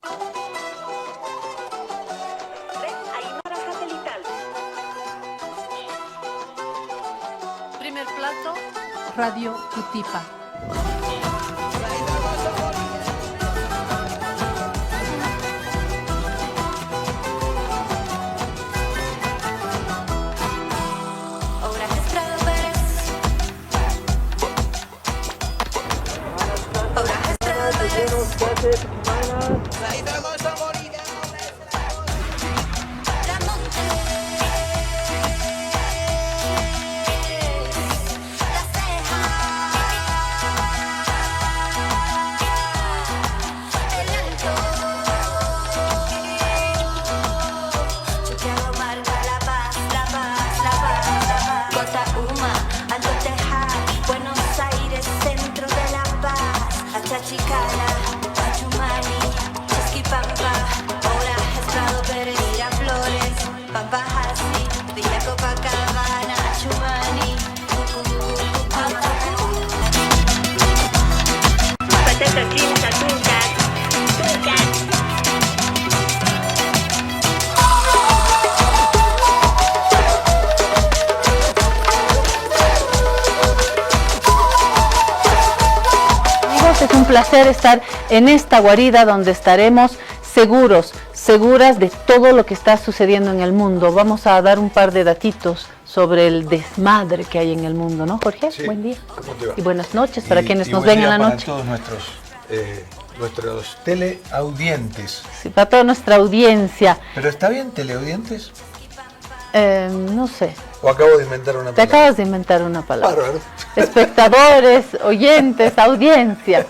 Aymara Satelital. Primer plato, Radio Cutipa. Es un placer estar en esta guarida donde estaremos seguras de todo lo que está sucediendo en el mundo. Vamos a dar un par de datitos sobre el desmadre que hay en el mundo, ¿no, Jorge? Sí. Buen día. ¿Cómo te va? Y buenas noches para quienes nos buen ven en día la para noche. todos nuestros teleaudientes. Sí, para toda nuestra audiencia. ¿Pero está bien teleaudientes? No sé. ¿O acabo de inventar una Te palabra? acabas de inventar una palabra. Bárbaro. Espectadores, oyentes, audiencia.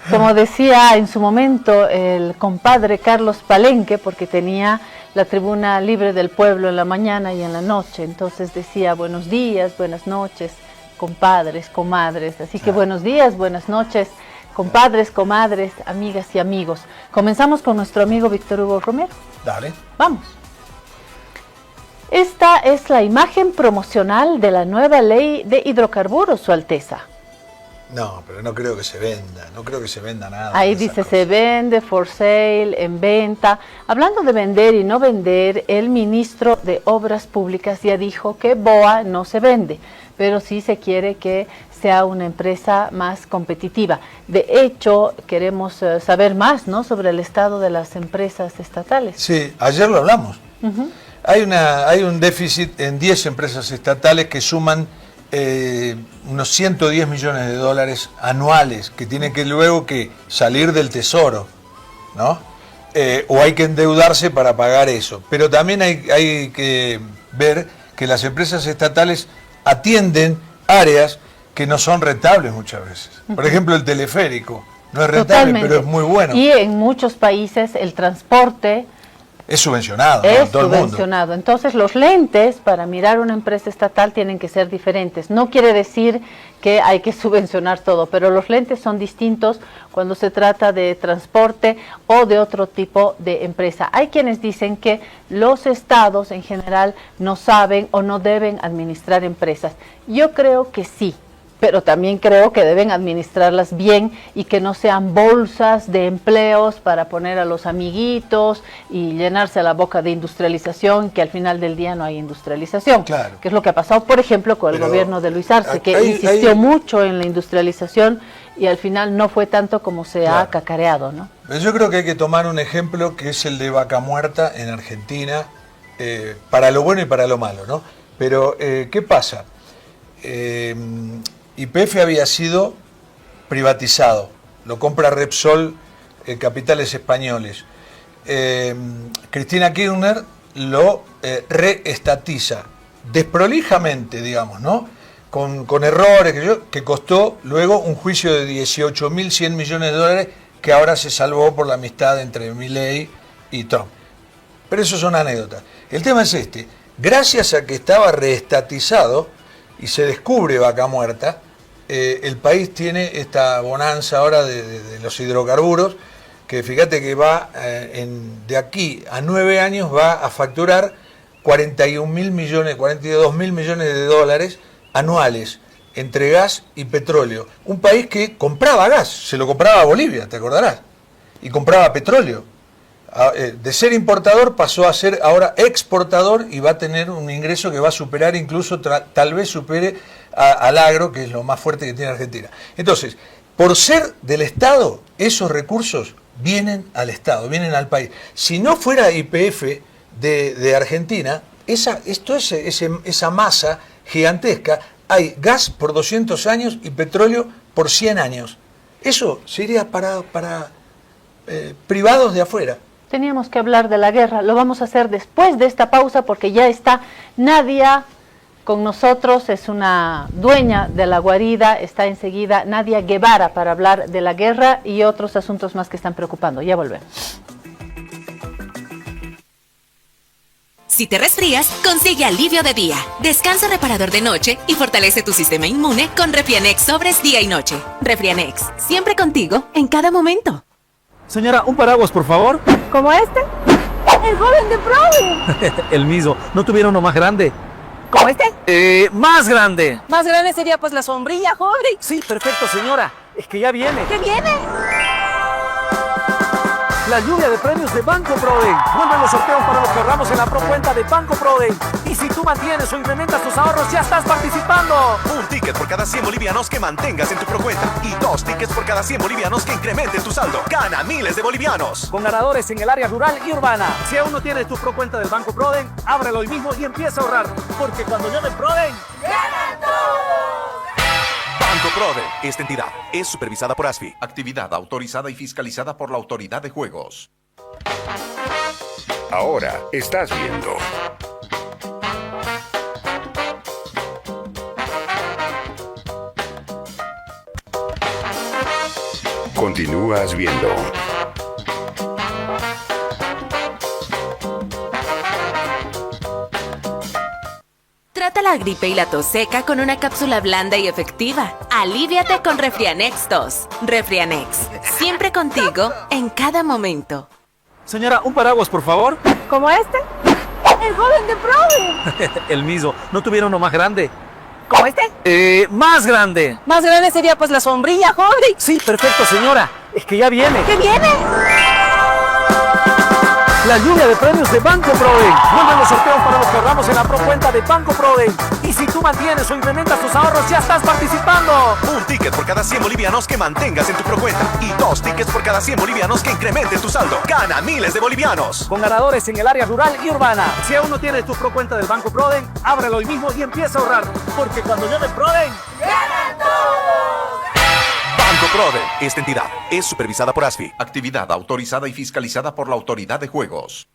Como decía en su momento el compadre Carlos Palenque, porque tenía la tribuna libre del pueblo en la mañana y en la noche, entonces decía buenos días, buenas noches, compadres, comadres. Así que buenos días, buenas noches, compadres, comadres, amigas y amigos. Comenzamos con nuestro amigo Víctor Hugo Romero. Dale. Vamos. Esta es la imagen promocional de la nueva ley de hidrocarburos, Su Alteza. No, pero no creo que se venda, no creo que se venda nada. Ahí de esas dice cosas. se vende, for sale, en venta. Hablando de vender y no vender, el ministro de Obras Públicas ya dijo que BOA no se vende, pero sí se quiere que sea una empresa más competitiva. De hecho, queremos saber más, ¿no?, sobre el estado de las empresas estatales. Sí, ayer lo hablamos. Hay un déficit en 10 empresas estatales que suman unos 110 millones de dólares anuales que tiene que luego que salir del tesoro, ¿no? O hay que endeudarse para pagar eso. Pero también hay que ver que las empresas estatales atienden áreas que no son rentables muchas veces. Por ejemplo, el teleférico no es rentable, Totalmente. pero es muy bueno. Y en muchos países el transporte Es subvencionado, ¿no? es En todo el mundo. subvencionado. Entonces los lentes para mirar una empresa estatal tienen que ser diferentes. No quiere decir que hay que subvencionar todo, pero los lentes son distintos cuando se trata de transporte o de otro tipo de empresa. Hay quienes dicen que los estados en general no saben o no deben administrar empresas. Yo creo que sí, pero también creo que deben administrarlas bien y que no sean bolsas de empleos para poner a los amiguitos y llenarse la boca de industrialización, que al final del día no hay industrialización. Claro. Que es lo que ha pasado, por ejemplo, con el Pero gobierno de Luis Arce, que hay- insistió hay- mucho en la industrialización y al final no fue tanto como se ha Claro. cacareado, ¿no? Yo creo que hay que tomar un ejemplo que es el de Vaca Muerta en Argentina, para lo bueno y para lo malo, ¿no? Pero, ¿qué pasa? YPF había sido privatizado, lo compra Repsol, capitales españoles. Cristina Kirchner lo reestatiza, desprolijamente, digamos, ¿no? Con errores, que costó luego un juicio de 18.100 millones de dólares, que ahora se salvó por la amistad entre Milei y Trump. Pero eso son anécdotas. El tema es este: gracias a que estaba reestatizado y se descubre Vaca Muerta, el país tiene esta bonanza ahora de los hidrocarburos, que fíjate que va de aquí a 9 años va a facturar 42.000 millones de dólares anuales entre gas y petróleo. Un país que compraba gas, se lo compraba a Bolivia, te acordarás, y compraba petróleo. de ser importador pasó a ser ahora exportador y va a tener un ingreso que va a superar, incluso tal vez supere al agro, que es lo más fuerte que tiene Argentina. Entonces, por ser del Estado, esos recursos vienen al Estado, vienen al país. Si no fuera YPF de Argentina, esa masa gigantesca, hay gas por 200 años y petróleo por 100 años. Eso sería para privados de afuera. Teníamos que hablar de la guerra, lo vamos a hacer después de esta pausa porque ya está Nadia con nosotros, es una dueña de la guarida, está enseguida Nadia Guevara para hablar de la guerra y otros asuntos más que están preocupando. Ya volvemos. Si te resfrías, consigue alivio de día, descanso reparador de noche y fortalece tu sistema inmune con Refrianex sobres día y noche. Refrianex, siempre contigo, en cada momento. Señora, un paraguas, por favor. ¿Como este? ¡El joven de Proven! El mismo. ¿No tuviera uno más grande? ¿Como este? Más grande. Más grande sería pues la sombrilla, joven. Sí, perfecto, señora. Es que ya viene. ¿Qué viene? La lluvia de premios de Banco Proden. Vuelven los sorteos para los que ahorramos en la procuenta de Banco Proden. Y si tú mantienes o incrementas tus ahorros, ya estás participando. Un ticket por cada 100 bolivianos que mantengas en tu procuenta. Y 2 tickets por cada 100 bolivianos que incrementen tu saldo. Gana miles de bolivianos. Con ganadores en el área rural y urbana. Si aún no tienes tu procuenta del Banco Proden, ábrelo hoy mismo y empieza a ahorrar. Porque cuando llamen Proden, ¡ganan todos! Banco Proden. Esta entidad es supervisada por ASFI. Actividad autorizada y fiscalizada por la Autoridad de Juegos. Ahora estás viendo. Continúas viendo. Trata la gripe y la tos seca con una cápsula blanda y efectiva. Alíviate con Refrianex 2. Refrianex, siempre contigo, en cada momento. Señora, un paraguas, por favor. ¿Como este? ¡El joven de Proven! El mismo. ¿No tuviera uno más grande? ¿Como este? Más grande. Más grande sería pues la sombrilla, joven. Sí, perfecto, señora. Es que ya viene. ¿Qué viene? La lluvia de premios de Banco Proden. Vuelven los sorteos para los que ahorramos en la procuenta de Banco Proden. Y si tú mantienes o incrementas tus ahorros, ya estás participando. Un ticket por cada 100 bolivianos que mantengas en tu procuenta. Y 2 tickets por cada 100 bolivianos que incrementen tu saldo. Gana miles de bolivianos. Con ganadores en el área rural y urbana. Si aún no tienes tu procuenta del Banco Proden, ábrelo hoy mismo y empieza a ahorrar. Porque cuando llamen Proden, ¡ganan todos! Banco Proden. Esta entidad es supervisada por ASFI. Actividad autorizada y fiscalizada por la Autoridad de Juegos.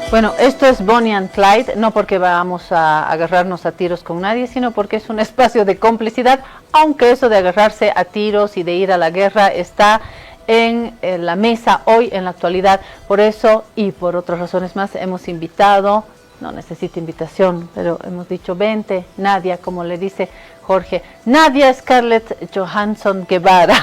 Bueno, esto es Bonnie and Clyde, no porque vamos a agarrarnos a tiros con nadie, sino porque es un espacio de complicidad, aunque eso de agarrarse a tiros y de ir a la guerra está en la mesa hoy, en la actualidad. Por eso y por otras razones más hemos invitado, no necesita invitación, pero hemos dicho vente, Nadia, como le dice Jorge, Nadia Scarlett Johansson Guevara.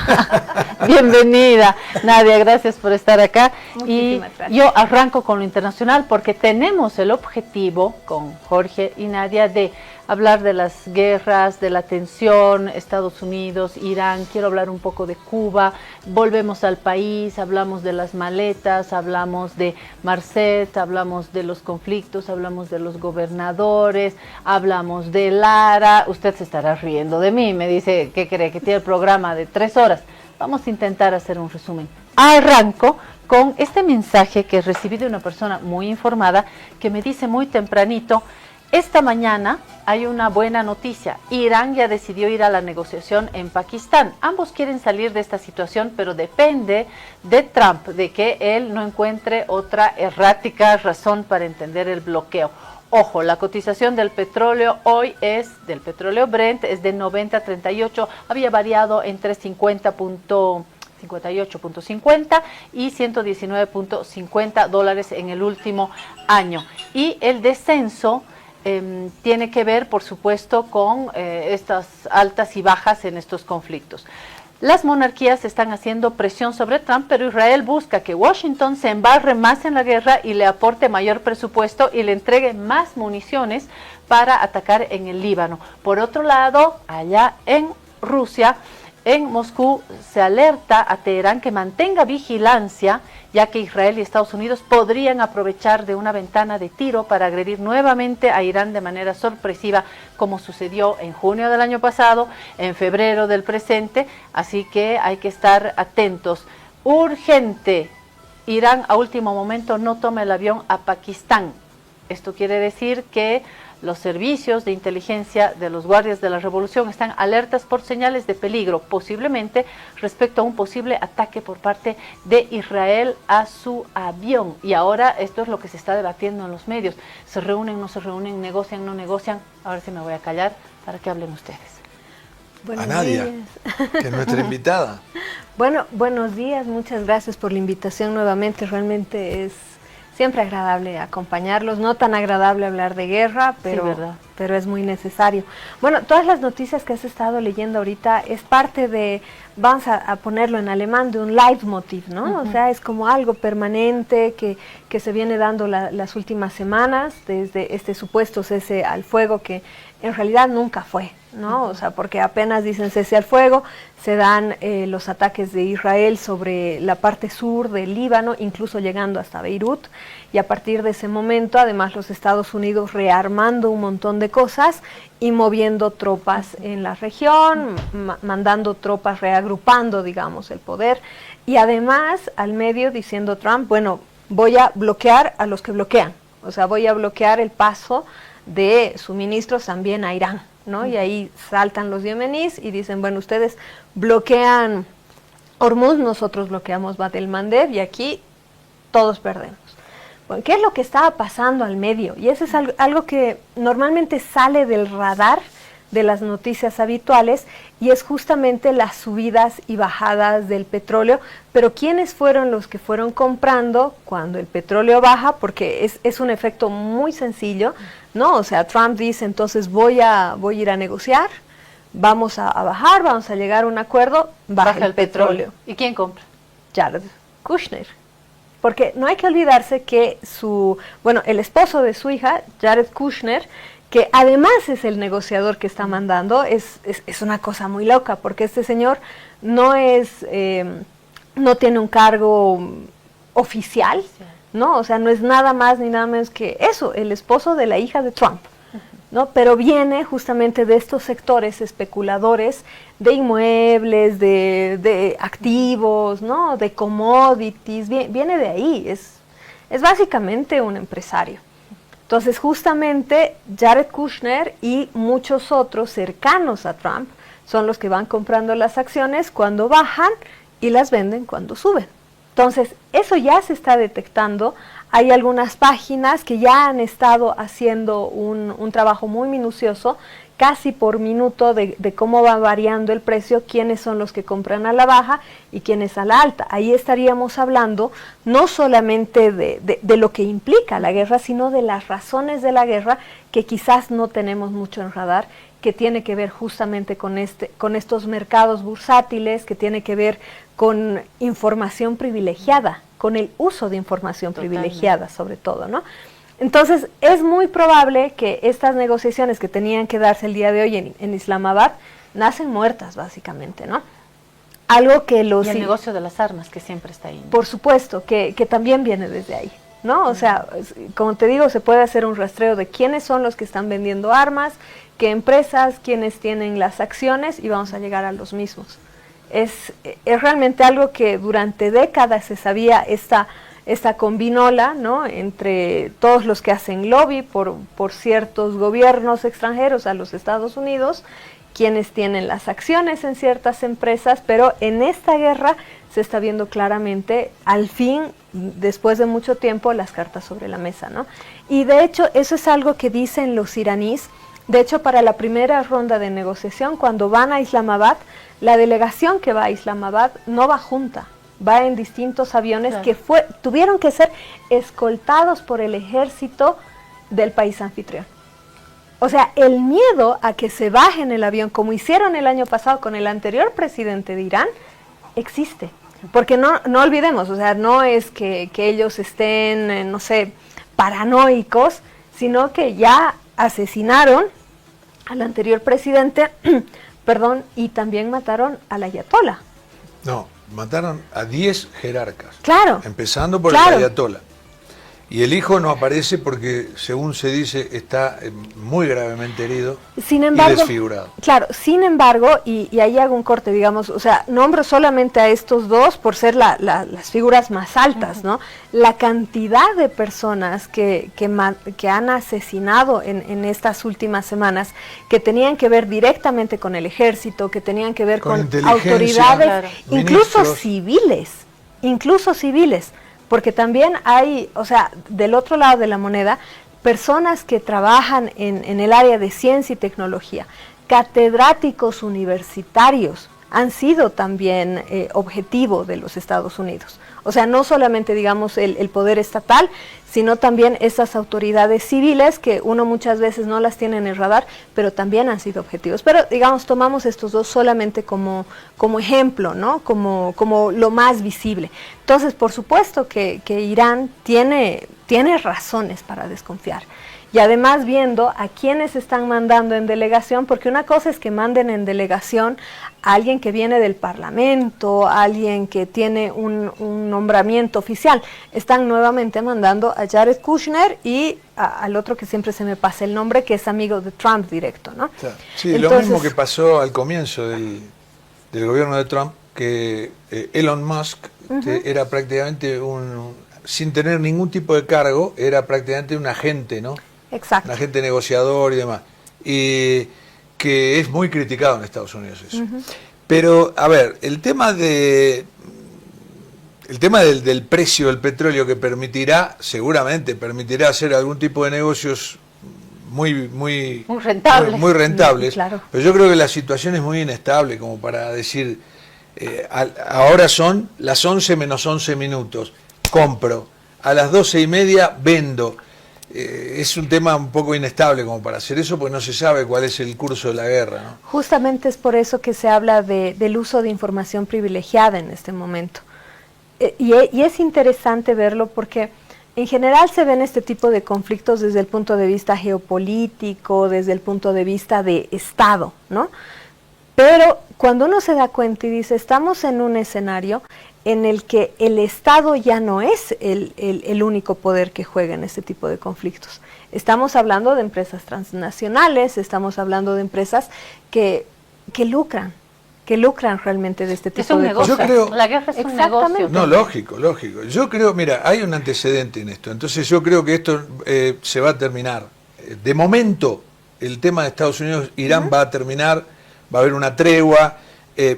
Bienvenida, Nadia, gracias por estar acá. Muchísimas gracias. Yo arranco con lo internacional porque tenemos el objetivo con Jorge y Nadia de hablar de las guerras, de la tensión, Estados Unidos, Irán, quiero hablar un poco de Cuba, volvemos al país, hablamos de las maletas, hablamos de Marcet, hablamos de los conflictos, hablamos de los gobernadores, hablamos de Lara. Usted se estará riendo de mí, me dice, ¿qué cree? Que tiene el programa de 3 horas. Vamos a intentar hacer un resumen. Arranco con este mensaje que recibí de una persona muy informada que me dice muy tempranito, esta mañana hay una buena noticia. Irán ya decidió ir a la negociación en Pakistán. Ambos quieren salir de esta situación, pero depende de Trump, de que él no encuentre otra errática razón para entender el bloqueo. Ojo, la cotización del petróleo hoy del petróleo Brent es de 90.38, había variado entre 58.50 y 119.50 dólares en el último año. Y el descenso tiene que ver, por supuesto, con estas altas y bajas en estos conflictos. Las monarquías están haciendo presión sobre Trump, pero Israel busca que Washington se embarre más en la guerra y le aporte mayor presupuesto y le entregue más municiones para atacar en el Líbano. Por otro lado, allá en Rusia, en Moscú, se alerta a Teherán que mantenga vigilancia, ya que Israel y Estados Unidos podrían aprovechar de una ventana de tiro para agredir nuevamente a Irán de manera sorpresiva, como sucedió en junio del año pasado, en febrero del presente, así que hay que estar atentos. Urgente, Irán a último momento no toma el avión a Pakistán. Esto quiere decir que los servicios de inteligencia de los guardias de la revolución están alertas por señales de peligro, posiblemente respecto a un posible ataque por parte de Israel a su avión. Y ahora esto es lo que se está debatiendo en los medios. ¿Se reúnen, no se reúnen, negocian, no negocian? Ahora sí me voy a callar para que hablen ustedes. A Nadia, que es nuestra invitada. Bueno, buenos días, muchas gracias por la invitación nuevamente. Realmente es siempre agradable acompañarlos, no tan agradable hablar de guerra, pero, sí, pero es muy necesario. Bueno, todas las noticias que has estado leyendo ahorita es parte de, vamos a ponerlo en alemán, de un Leitmotiv, ¿no? O sea, es como algo permanente que se viene dando las últimas semanas, desde este supuesto cese al fuego que en realidad nunca fue, ¿no? O sea, porque apenas dicen cese al fuego, se dan los ataques de Israel sobre la parte sur del Líbano, incluso llegando hasta Beirut, y a partir de ese momento, además los Estados Unidos rearmando un montón de cosas y moviendo tropas en la región, mandando tropas, reagrupando, digamos, el poder, y además al medio diciendo Trump, bueno, voy a bloquear a los que bloquean, o sea, voy a bloquear el paso de suministros también a Irán, ¿no? Y ahí saltan los yemeníes y dicen, bueno, ustedes bloquean Hormuz, nosotros bloqueamos Bab el-Mandeb y aquí todos perdemos. Bueno, ¿qué es lo que estaba pasando al medio? Y eso es algo que normalmente sale del radar de las noticias habituales y es justamente las subidas y bajadas del petróleo, pero ¿quiénes fueron los que fueron comprando cuando el petróleo baja? Porque es un efecto muy sencillo, ¿no? O sea, Trump dice, entonces voy a ir a negociar, vamos a bajar, vamos a llegar a un acuerdo, baja el petróleo. ¿Y quién compra? Jared Kushner. Porque no hay que olvidarse que el esposo de su hija, Jared Kushner, que además es el negociador que está mandando, es una cosa muy loca, porque este señor no tiene un cargo oficial, ¿no? O sea, no es nada más ni nada menos que eso, el esposo de la hija de Trump, ¿no? Pero viene justamente de estos sectores especuladores de inmuebles, de activos, ¿no? De commodities, viene de ahí, es básicamente un empresario. Entonces, justamente Jared Kushner y muchos otros cercanos a Trump son los que van comprando las acciones cuando bajan y las venden cuando suben. Entonces, eso ya se está detectando. Hay algunas páginas que ya han estado haciendo un trabajo muy minucioso, casi por minuto, de cómo va variando el precio, quiénes son los que compran a la baja y quiénes a la alta. Ahí estaríamos hablando no solamente de lo que implica la guerra, sino de las razones de la guerra que quizás no tenemos mucho en radar, que tiene que ver justamente con estos mercados bursátiles, que tiene que ver con información privilegiada, con el uso de información privilegiada sobre todo, ¿no? Entonces, es muy probable que estas negociaciones que tenían que darse el día de hoy en Islamabad nacen muertas, básicamente, ¿no? Algo que los... Y el negocio de las armas, que siempre está ahí, ¿no? Por supuesto, que también viene desde ahí, ¿no? O sea, como te digo, se puede hacer un rastreo de quiénes son los que están vendiendo armas, qué empresas, quiénes tienen las acciones, y vamos a llegar a los mismos. Es realmente algo que durante décadas se sabía, esta combinola, ¿no? Entre todos los que hacen lobby por ciertos gobiernos extranjeros a los Estados Unidos, quienes tienen las acciones en ciertas empresas, pero en esta guerra se está viendo claramente, al fin, después de mucho tiempo, las cartas sobre la mesa, ¿no? Y de hecho, eso es algo que dicen los iraníes. De hecho, para la primera ronda de negociación, cuando van a Islamabad, la delegación que va a Islamabad no va junta, va en distintos aviones, claro, que tuvieron que ser escoltados por el ejército del país anfitrión. O sea, el miedo a que se bajen el avión, como hicieron el año pasado con el anterior presidente de Irán, existe. Porque no olvidemos, o sea, no es que ellos estén, no sé, paranoicos, sino que ya asesinaron al anterior presidente, perdón, y también mataron al ayatolá. No, mataron a 10 jerarcas. Claro. Empezando por claro. el ayatolá. Y el hijo no aparece porque, según se dice, está muy gravemente herido y desfigurado. Claro, sin embargo, y ahí hago un corte, digamos, o sea, nombro solamente a estos dos por ser las figuras más altas, ¿no? La cantidad de personas que han asesinado en estas últimas semanas, que tenían que ver directamente con el ejército, que tenían que ver con autoridades, claro. Incluso civiles. Porque también hay, o sea, del otro lado de la moneda, personas que trabajan en el área de ciencia y tecnología, catedráticos universitarios, han sido también objetivo de los Estados Unidos. O sea, no solamente, digamos, el poder estatal, sino también esas autoridades civiles que uno muchas veces no las tiene en el radar, pero también han sido objetivos. Pero, digamos, tomamos estos dos solamente como ejemplo, ¿no? Como lo más visible. Entonces, por supuesto que Irán tiene razones para desconfiar. Y además viendo a quienes están mandando en delegación, porque una cosa es que manden en delegación a alguien que viene del Parlamento, a alguien que tiene un nombramiento oficial. Están nuevamente mandando a Jared Kushner y al otro que siempre se me pasa el nombre, que es amigo de Trump directo, ¿no? Sí, entonces, lo mismo que pasó al comienzo del gobierno de Trump, que Elon Musk era prácticamente sin tener ningún tipo de cargo, era prácticamente un agente, ¿no? Exacto. Un agente negociador y demás. Y que es muy criticado en Estados Unidos eso. Pero, a ver, el tema del precio del petróleo que seguramente permitirá hacer algún tipo de negocios muy rentables. Claro. Pero yo creo que la situación es muy inestable como para decir, ahora son las 11 menos 11 minutos, compro, a las 12:30 vendo. Es un tema un poco inestable como para hacer eso, porque no se sabe cuál es el curso de la guerra, ¿no? Justamente es por eso que se habla del uso de información privilegiada en este momento. Y es interesante verlo porque en general se ven este tipo de conflictos desde el punto de vista geopolítico, desde el punto de vista de Estado, ¿no? Pero cuando uno se da cuenta y dice, estamos en un escenario en el que el Estado ya no es el único poder que juega en este tipo de conflictos. Estamos hablando de empresas transnacionales, estamos hablando de empresas que lucran realmente de este tipo de cosas. Yo creo, la guerra es un negocio. No, lógico. Yo creo, mira, hay un antecedente en esto, entonces yo creo que esto se va a terminar. De momento, el tema de Estados Unidos, Irán va a terminar, va a haber una tregua.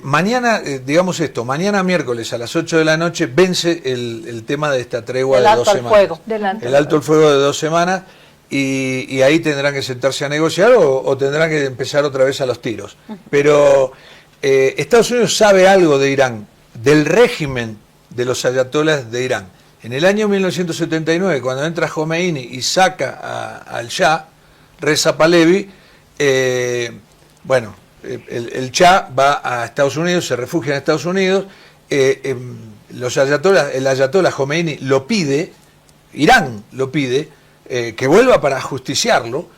Mañana, digamos esto, mañana miércoles a las 8 de la noche vence el tema de esta tregua de 2 semanas. El alto al fuego de 2 semanas y ahí tendrán que sentarse a negociar o tendrán que empezar otra vez a los tiros. Pero Estados Unidos sabe algo de Irán, del régimen de los ayatolás de Irán. En el año 1979, cuando entra Khomeini y saca al Shah, Reza Pahlavi, el Shah va a Estados Unidos, se refugia en Estados Unidos, el ayatolá Khomeini lo pide, Irán lo pide, que vuelva para ajusticiarlo,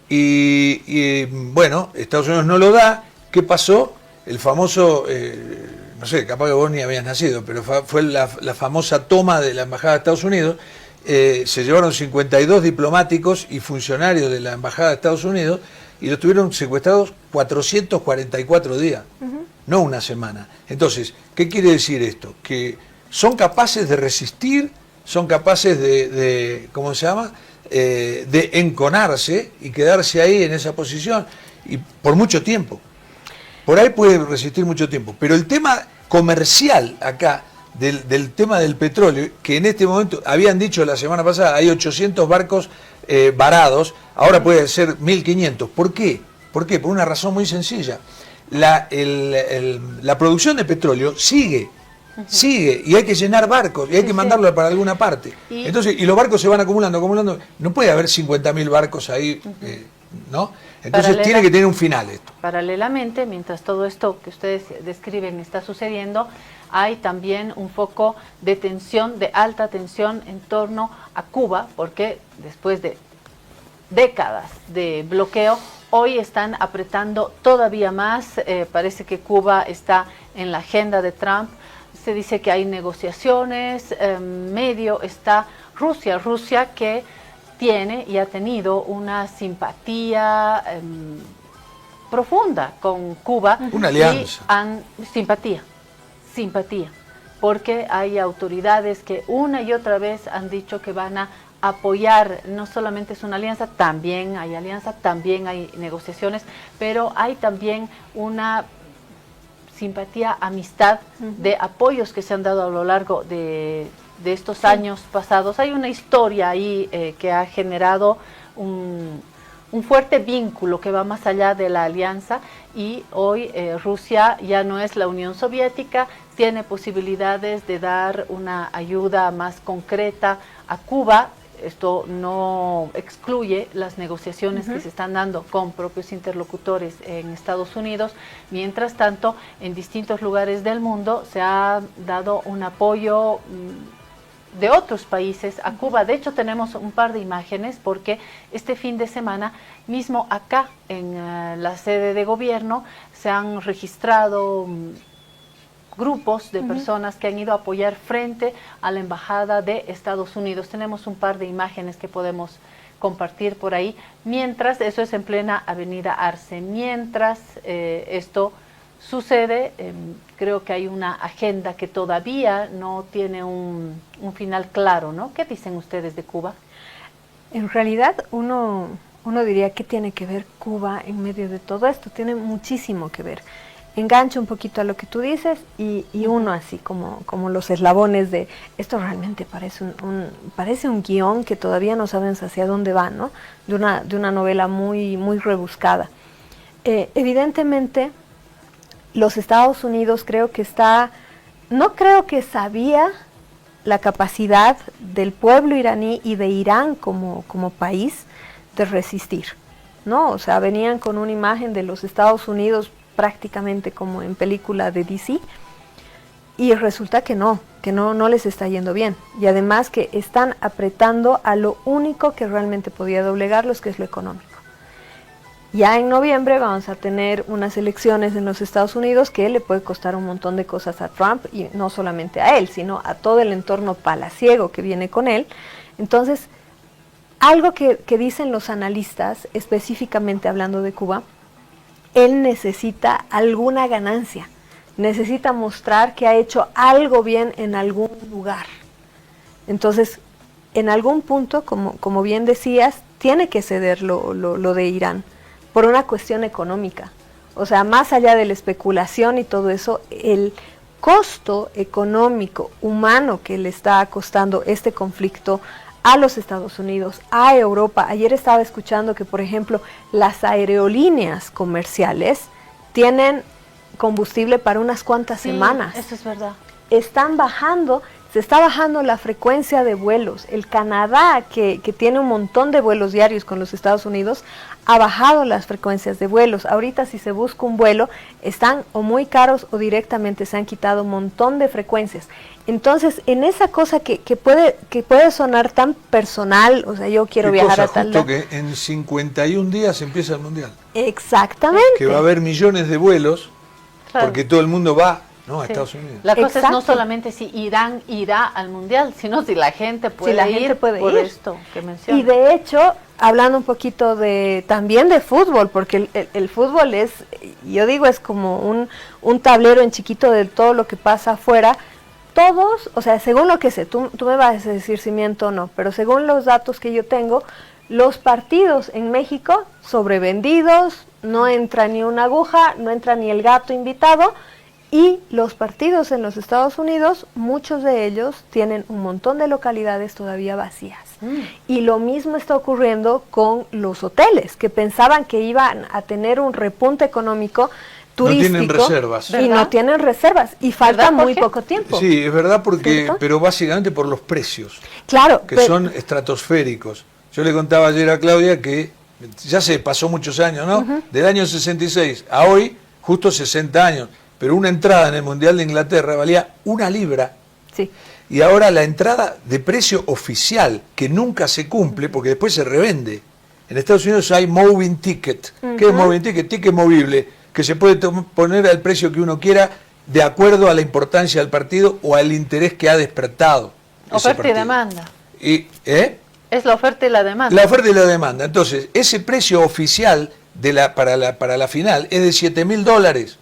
y Estados Unidos no lo da. ¿Qué pasó? El famoso, no sé, capaz que vos ni habías nacido, pero fue la famosa toma de la Embajada de Estados Unidos. Se llevaron 52 diplomáticos y funcionarios de la Embajada de Estados Unidos y los tuvieron secuestrados 444 días, no una semana. Entonces, ¿qué quiere decir esto? Que son capaces de resistir, son capaces de ¿cómo se llama?, de enconarse y quedarse ahí en esa posición y por mucho tiempo. Por ahí puede resistir mucho tiempo. Pero el tema comercial acá, del tema del petróleo, que en este momento, habían dicho la semana pasada, hay 800 barcos varados, ahora puede ser 1.500. ¿Por qué? ¿Por qué? Por una razón muy sencilla. La producción de petróleo sigue, y hay que llenar barcos, y hay que mandarlo para alguna parte. Entonces, y los barcos se van acumulando. No puede haber 50.000 barcos ahí ¿no? Entonces tiene que tener un final esto. Paralelamente, mientras todo esto que ustedes describen está sucediendo, hay también un foco de tensión, de alta tensión en torno a Cuba, porque después de décadas de bloqueo, hoy están apretando todavía más. Parece que Cuba está en la agenda de Trump. Se dice que hay negociaciones, medio está Rusia que tiene y ha tenido una simpatía profunda con Cuba. Una alianza. Simpatía, porque hay autoridades que una y otra vez han dicho que van a apoyar, no solamente es una alianza, también hay negociaciones, pero hay también una simpatía, amistad, de apoyos que se han dado a lo largo de estos años pasados. Hay una historia ahí que ha generado un fuerte vínculo que va más allá de la alianza, y hoy Rusia ya no es la Unión Soviética, tiene posibilidades de dar una ayuda más concreta a Cuba. Esto no excluye las negociaciones que se están dando con propios interlocutores en Estados Unidos. Mientras tanto, en distintos lugares del mundo se ha dado un apoyo de otros países a Cuba. De hecho, tenemos un par de imágenes porque este fin de semana, mismo acá en la sede de gobierno, se han registrado grupos de personas que han ido a apoyar frente a la Embajada de Estados Unidos. Tenemos un par de imágenes que podemos compartir por ahí. Mientras, eso es en plena Avenida Arce. Mientras esto sucede, creo que hay una agenda que todavía no tiene un final claro, ¿no? ¿Qué dicen ustedes de Cuba? En realidad, uno diría que tiene que ver Cuba en medio de todo esto. Tiene muchísimo que ver. Engancha un poquito a lo que tú dices y uno así como los eslabones de esto realmente parece un guión que todavía no sabemos hacia dónde va, ¿no? De una novela muy, muy rebuscada. Evidentemente, los Estados Unidos no creo que sabía la capacidad del pueblo iraní y de Irán como país de resistir, ¿no? O sea, venían con una imagen de los Estados Unidos prácticamente como en película de DC, y resulta que no les está yendo bien, y además que están apretando a lo único que realmente podía doblegarlos, que es lo económico. Ya en noviembre vamos a tener unas elecciones en los Estados Unidos que le puede costar un montón de cosas a Trump, y no solamente a él, sino a todo el entorno palaciego que viene con él. Entonces, algo que dicen los analistas, específicamente hablando de Cuba, él necesita alguna ganancia, necesita mostrar que ha hecho algo bien en algún lugar. Entonces, en algún punto, como bien decías, tiene que ceder lo de Irán, por una cuestión económica. O sea, más allá de la especulación y todo eso, el costo económico, humano que le está costando este conflicto a los Estados Unidos, a Europa. Ayer estaba escuchando que, por ejemplo, las aerolíneas comerciales tienen combustible para unas cuantas semanas. Eso es verdad. Se está bajando la frecuencia de vuelos. El Canadá, que tiene un montón de vuelos diarios con los Estados Unidos, ha bajado las frecuencias de vuelos. Ahorita, si se busca un vuelo, están o muy caros o directamente se han quitado un montón de frecuencias. Entonces, en esa cosa que puede sonar tan personal, o sea, yo quiero viajar a tal lado. Justo que en 51 días empieza el Mundial. Exactamente. Que va a haber millones de vuelos, claro, porque todo el mundo va, ¿no?, a Estados Unidos. La cosa es no solamente si Irán irá al Mundial, sino si la gente puede ir por esto que mencionas. Y de hecho, hablando un poquito también de fútbol, porque el fútbol es, yo digo, es como un tablero en chiquito de todo lo que pasa afuera. Todos, o sea, según lo que sé, tú me vas a decir si miento o no, pero según los datos que yo tengo, los partidos en México sobrevendidos, no entra ni una aguja, no entra ni el gato invitado, y los partidos en los Estados Unidos, muchos de ellos tienen un montón de localidades todavía vacías. Y lo mismo está ocurriendo con los hoteles, que pensaban que iban a tener un repunte económico turístico. No tienen reservas. Y no tienen reservas, y falta muy poco tiempo. Sí, es verdad, pero básicamente por los precios. Claro. Que son estratosféricos. Yo le contaba ayer a Claudia que ya sé, pasó muchos años, ¿no? Del año 66 a hoy, justo 60 años, pero una entrada en el Mundial de Inglaterra valía 1 libra. Sí. Y ahora la entrada de precio oficial, que nunca se cumple porque después se revende. En Estados Unidos hay moving ticket. ¿Qué es moving ticket? Ticket movible, que se puede poner al precio que uno quiera de acuerdo a la importancia del partido o al interés que ha despertado. Oferta y demanda. Es la oferta y la demanda. La oferta y la demanda. Entonces, ese precio oficial para la final es de $7.000.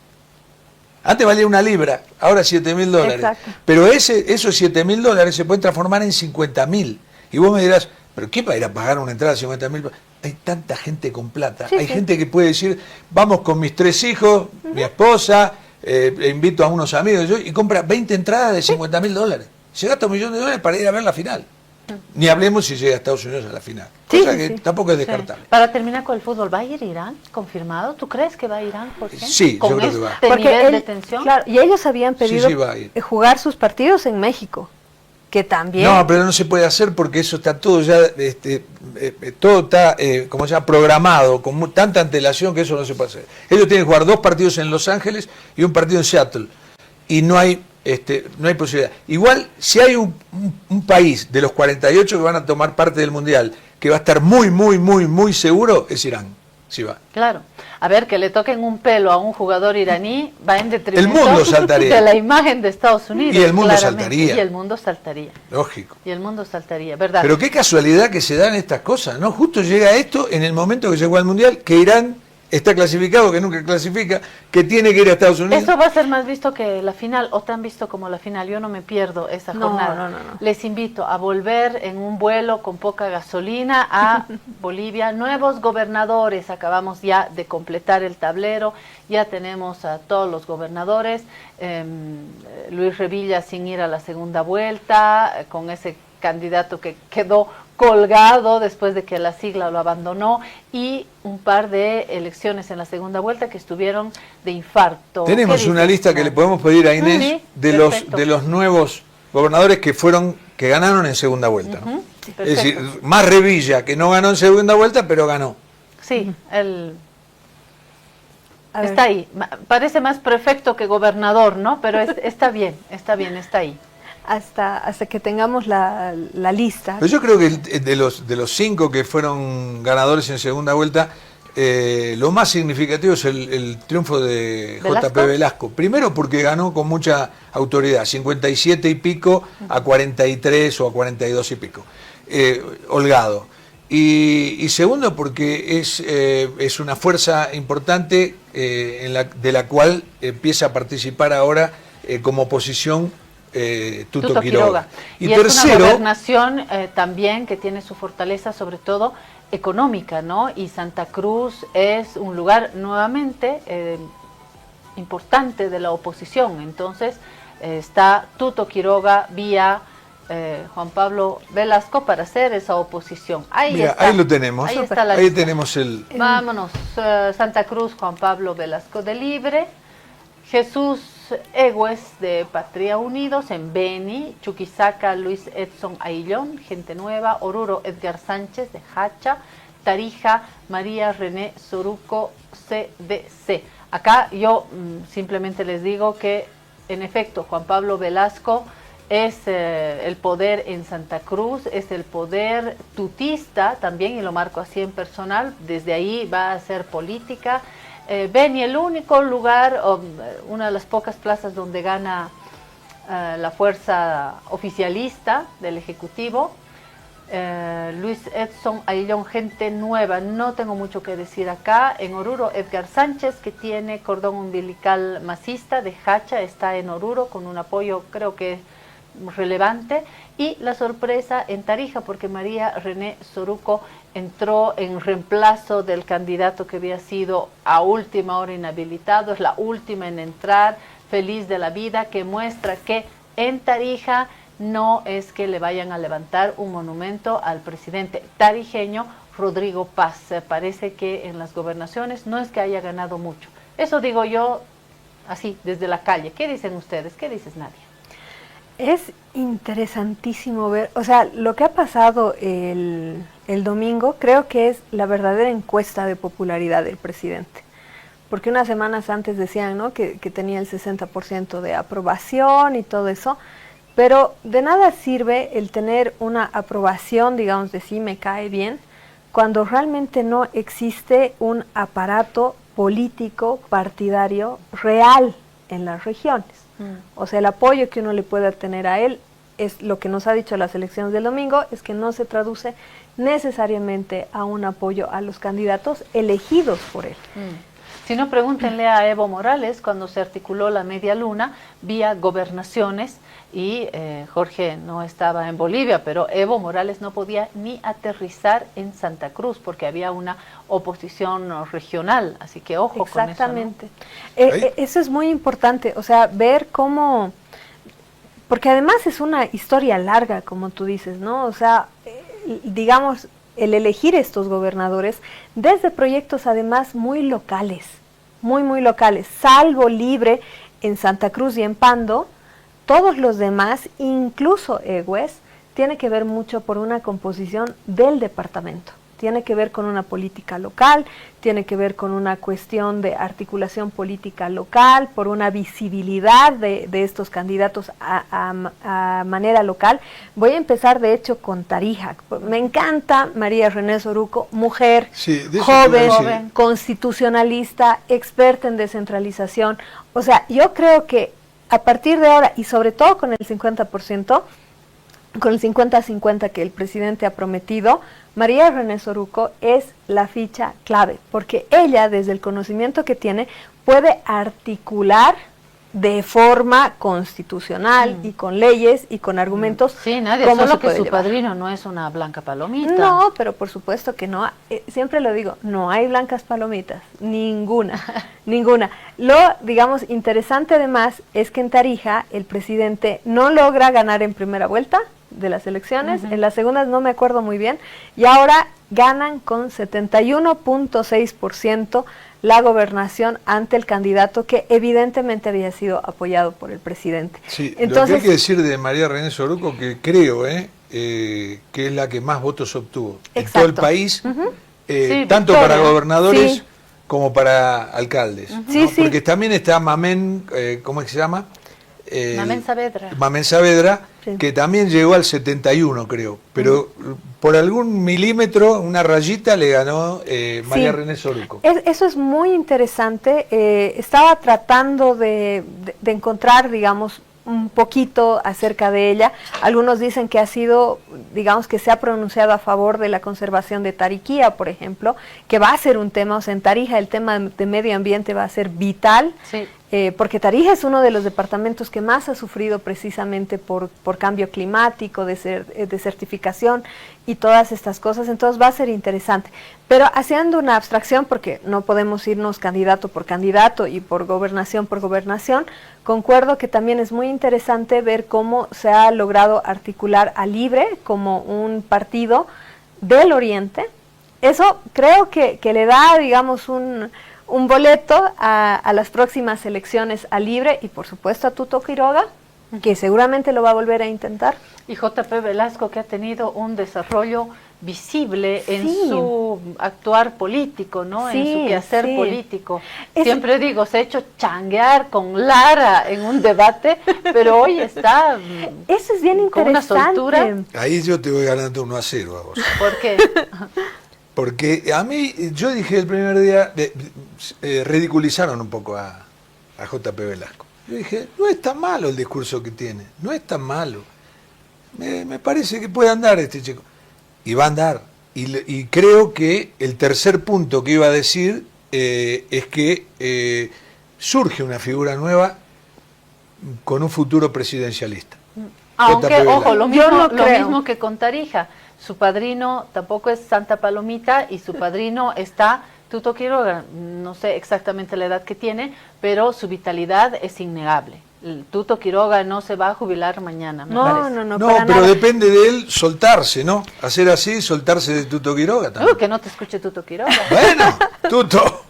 Antes valía 1 libra, ahora $7.000. Exacto. Pero esos $7.000 se pueden transformar en 50.000. Y vos me dirás, ¿pero qué va a ir a pagar una entrada de 50.000? Hay tanta gente con plata. Sí, hay sí. gente que puede decir, vamos con mis 3 hijos, mi esposa, invito a unos amigos y compra 20 entradas de $50.000. Se gasta $1 millón para ir a ver la final. Ni hablemos si llega a Estados Unidos a la final. Sí, Cosa sí, que sí. tampoco es descartable. Para terminar con el fútbol, ¿va a ir Irán? ¿Confirmado? ¿Tú crees que va a Irán, Jorge? Sí, ¿Con yo creo que va. este nivel de tensión? Claro, y ellos habían pedido sí, va a ir. jugar sus partidos en México, que también... No, pero no se puede hacer porque eso está todo ya, todo está como ya programado, con tanta antelación que eso no se puede hacer. Ellos tienen que jugar 2 partidos en Los Ángeles y un partido en Seattle. Y no hay posibilidad. Igual, si hay un país de los 48 que van a tomar parte del Mundial, que va a estar muy seguro, es Irán. Sí va. Claro. A ver, que le toquen un pelo a un jugador iraní va en detrimento El mundo saltaría. de la imagen de Estados Unidos. Y el mundo claramente. saltaría. Y el mundo saltaría. Lógico. Y el mundo saltaría, ¿verdad? Pero qué casualidad que se dan estas cosas, ¿no? Justo llega esto en el momento que llegó al Mundial, que Irán está clasificado, que nunca clasifica, que tiene que ir a Estados Unidos. Eso va a ser más visto que la final, o tan visto como la final. Yo no me pierdo esa No, jornada. no. Les invito a volver en un vuelo con poca gasolina a Bolivia. Nuevos gobernadores, acabamos ya de completar el tablero, ya tenemos a todos los gobernadores. Luis Revilla sin ir a la segunda vuelta, con ese candidato que quedó colgado después de que la sigla lo abandonó, y un par de elecciones en la segunda vuelta que estuvieron de infarto. Tenemos una lista que le podemos pedir a Inés Sí, de los nuevos gobernadores que ganaron en segunda vuelta, ¿no? Sí, es decir, más Revilla, que no ganó en segunda vuelta, pero ganó. Sí, A ver. está ahí. Parece más prefecto que gobernador, ¿no? Pero está bien, está ahí. Hasta que tengamos la lista. Pero yo creo que de los 5 que fueron ganadores en segunda vuelta, lo más significativo es el triunfo de J.P. Velasco. Primero porque ganó con mucha autoridad, 57 y pico a 43 o a 42 y pico, holgado. Y segundo porque es una fuerza importante de la cual empieza a participar ahora como oposición Tuto Quiroga. Y tercero, es una gobernación también que tiene su fortaleza sobre todo económica, ¿no? Y Santa Cruz es un lugar nuevamente importante de la oposición. Entonces está Tuto Quiroga vía Juan Pablo Velasco para hacer esa oposición. Ahí lo tenemos. Ahí está la ahí lista. tenemos el... Vámonos. Santa Cruz, Juan Pablo Velasco de Libre. Jesús Egues de Patria Unidos en Beni, Chuquisaca Luis Edson Aillón, Gente Nueva, Oruro Edgar Sánchez de Hacha, Tarija María René Soruco CDC. Acá yo simplemente les digo que en efecto Juan Pablo Velasco es el poder en Santa Cruz, es el poder tutista también, y lo marco así en personal, desde ahí va a hacer política. Beni, el único lugar, una de las pocas plazas donde gana la fuerza oficialista del Ejecutivo. Luis Edson Aillón, Gente Nueva, no tengo mucho que decir acá. En Oruro, Edgar Sánchez, que tiene cordón umbilical masista de Hacha, está en Oruro con un apoyo creo que relevante. Y la sorpresa en Tarija, porque María René Soruco entró en reemplazo del candidato que había sido a última hora inhabilitado, es la última en entrar, feliz de la vida, que muestra que en Tarija no es que le vayan a levantar un monumento al presidente tarijeño Rodrigo Paz. Parece que en las gobernaciones no es que haya ganado mucho. Eso digo yo así, desde la calle. ¿Qué dicen ustedes? ¿Qué dices, Nadia? Es interesantísimo ver, o sea, lo que ha pasado el el domingo, creo que es la verdadera encuesta de popularidad del presidente. Porque unas semanas antes decían, ¿no?, que tenía el 60% de aprobación y todo eso, pero de nada sirve el tener una aprobación, digamos, de sí me cae bien, cuando realmente no existe un aparato político, partidario, real en las regiones. O sea, el apoyo que uno le pueda tener a él es lo que nos ha dicho las elecciones del domingo, es que no se traduce necesariamente a un apoyo a los candidatos elegidos por él. Si no, pregúntenle a Evo Morales cuando se articuló la media luna vía gobernaciones y Jorge no estaba en Bolivia, pero Evo Morales no podía ni aterrizar en Santa Cruz porque había una oposición regional, así que ojo con eso. Exactamente. Eso es muy importante, o sea, ver cómo, porque además es una historia larga, como tú dices, ¿no? O sea, digamos, el elegir estos gobernadores desde proyectos además muy locales, muy locales, salvo Libre en Santa Cruz y en Pando, todos los demás, incluso Egues, tiene que ver mucho por una composición del departamento. Tiene que ver con una política local, tiene que ver con una cuestión de articulación política local, por una visibilidad de estos candidatos a manera local. Voy a empezar, de hecho, con Tarija. Me encanta María René Soruco, mujer, sí, joven, constitucionalista, experta en descentralización. O sea, yo creo que a partir de ahora, y sobre todo con el 50%, con el 50-50 que el presidente ha prometido, María René Soruco es la ficha clave, porque ella, desde el conocimiento que tiene, puede articular de forma constitucional y con leyes y con argumentos. Sí, nadie, solo que su padrino no es una blanca palomita. No, pero por supuesto que no, siempre lo digo, no hay blancas palomitas, ninguna, ninguna. Lo, digamos, interesante además es que en Tarija el presidente no logra ganar en primera vuelta de las elecciones, en las segundas no me acuerdo muy bien, y ahora ganan con 71.6% la gobernación ante el candidato que evidentemente había sido apoyado por el presidente. Sí, entonces, lo que hay que decir de María René Soruco, que creo que es la que más votos obtuvo en todo el país, sí, tanto Victoria, para gobernadores como para alcaldes, ¿no? Porque también está Mamén, ¿cómo es que se llama? Mamén Saavedra, que también llegó al 71, creo, pero por algún milímetro, una rayita, le ganó María René Soruco. Eso es muy interesante. Estaba tratando de encontrar, digamos, un poquito acerca de ella. Algunos dicen que ha sido, digamos, que se ha pronunciado a favor de la conservación de Tariquía, por ejemplo, que va a ser un tema, o sea, en Tarija el tema de medio ambiente va a ser vital. Sí. Porque Tarija es uno de los departamentos que más ha sufrido precisamente por cambio climático, desertificación y todas estas cosas, entonces va a ser interesante. Pero haciendo una abstracción, porque no podemos irnos candidato por candidato y por gobernación, concuerdo que también es muy interesante ver cómo se ha logrado articular a Libre como un partido del Oriente. Eso creo que le da, digamos, un boleto a las próximas elecciones a Libre y por supuesto a Tuto Quiroga, que seguramente lo va a volver a intentar. Y JP Velasco, que ha tenido un desarrollo visible en su actuar político, ¿no? En su quehacer político. Siempre digo, se ha hecho changuear con Lara en un debate, pero hoy está eso es bien interesante. Con una soltura. Ahí yo te voy ganando 1-0 a vos. ¿Por qué? Porque a mí, yo dije el primer día, ridiculizaron un poco a JP Velasco. Yo dije, no es tan malo el discurso que tiene, no es tan malo. Me parece que puede andar este chico. Y va a andar. Y creo que el tercer punto que iba a decir es que surge una figura nueva con un futuro presidencialista. Aunque, ojo, lo mismo que con Tarija. Su padrino tampoco es Santa Palomita y su padrino está Tuto Quiroga, no sé exactamente la edad que tiene, pero su vitalidad es innegable. El Tuto Quiroga no se va a jubilar mañana, me parece. No, pero depende de él soltarse, ¿no? Hacer así, soltarse de Tuto Quiroga también. Que no te escuche Tuto Quiroga. Bueno, Tuto.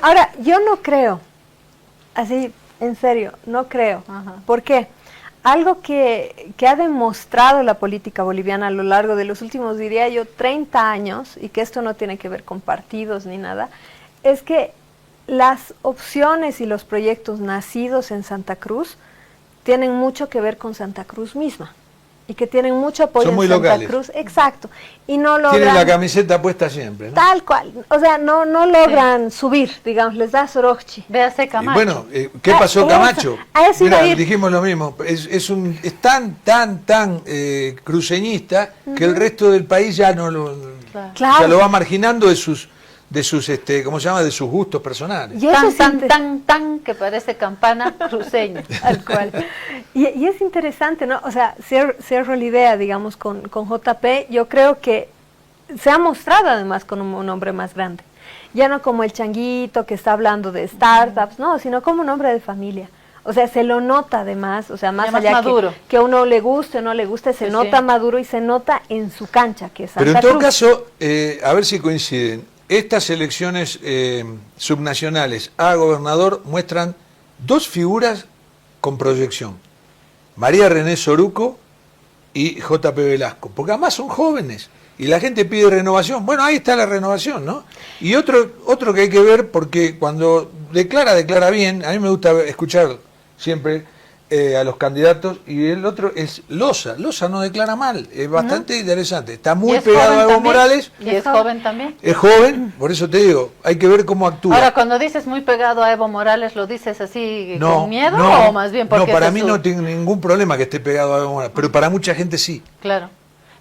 Ahora, yo no creo, así, en serio, no creo. ¿Por qué? algo que ha demostrado la política boliviana a lo largo de los últimos, diría yo, 30 años, y que esto no tiene que ver con partidos ni nada, es que las opciones y los proyectos nacidos en Santa Cruz tienen mucho que ver con Santa Cruz misma. Y que tienen mucho apoyo Son muy en Santa locales. Cruz, exacto, y no logran... Tienen la camiseta puesta siempre, ¿no? Tal cual, o sea, no logran subir, digamos, les da sorochi. Véase Camacho. Y bueno, ¿qué pasó Camacho? A eso iba Mira, a ir. dijimos lo mismo, es tan cruceñista que el resto del país ya no lo, Claro. o sea, lo va marginando de sus ¿cómo se llama? De sus gustos personales. Y eso es Tan, que parece campana cruceña. Tal cual. Y es interesante, ¿no? O sea, cierro la idea, digamos, con JP, yo creo que se ha mostrado además con un hombre más grande. Ya no como el changuito que está hablando de startups, no, sino como un hombre de familia. O sea, se lo nota además, o sea, más allá maduro. que a uno le guste o no le guste, se nota maduro y se nota en su cancha, que es Santa Pero en todo Cruz. caso, a ver si coinciden, estas elecciones subnacionales a gobernador muestran dos figuras con proyección, María René Soruco y JP Velasco, porque además son jóvenes y la gente pide renovación. Bueno, ahí está la renovación, ¿no? Y otro que hay que ver, porque cuando declara bien, a mí me gusta escuchar siempre a los candidatos, y el otro es Loza. Loza no declara mal, es bastante interesante, está muy pegado a Evo Morales. Y es joven también. Es joven, por eso te digo, hay que ver cómo actúa. Ahora, cuando dices muy pegado a Evo Morales, ¿lo dices así con miedo no, o más bien porque no, para ese mí es su... no tengo ningún problema que esté pegado a Evo Morales, pero para mucha gente sí. Claro.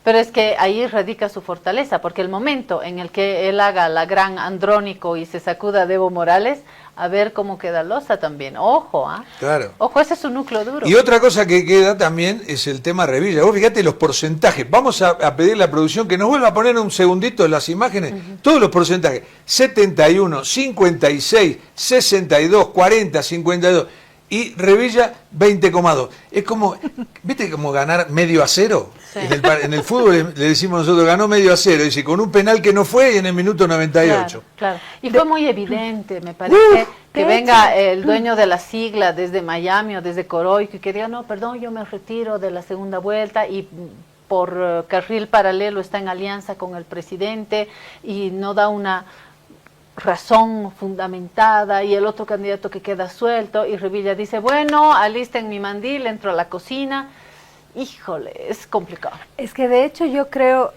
Pero es que ahí radica su fortaleza, porque el momento en el que él haga la gran Andrónico y se sacuda de Evo Morales, a ver cómo queda Loza también. Ojo, ¿ah? Claro. Ojo, ese es un núcleo duro. Y otra cosa que queda también es el tema Revilla. Vos fíjate los porcentajes. Vamos a pedirle a la producción que nos vuelva a poner un segundito las imágenes. Todos los porcentajes. 71, 56, 62, 40, 52. Y Revilla 20,2. Es como, ¿viste como ganar medio a cero? Sí. En el fútbol le decimos nosotros, ganó medio a cero. Dice, con un penal que no fue y en el minuto 98. Claro. Y fue muy evidente, me parece, que venga el dueño de la sigla desde Miami o desde Coroico y que diga, no, perdón, yo me retiro de la segunda vuelta y por carril paralelo está en alianza con el presidente y no da una razón fundamentada, y el otro candidato que queda suelto, y Revilla dice, bueno, alisten mi mandil, entro a la cocina. Híjole, es complicado. Es que de hecho yo creo,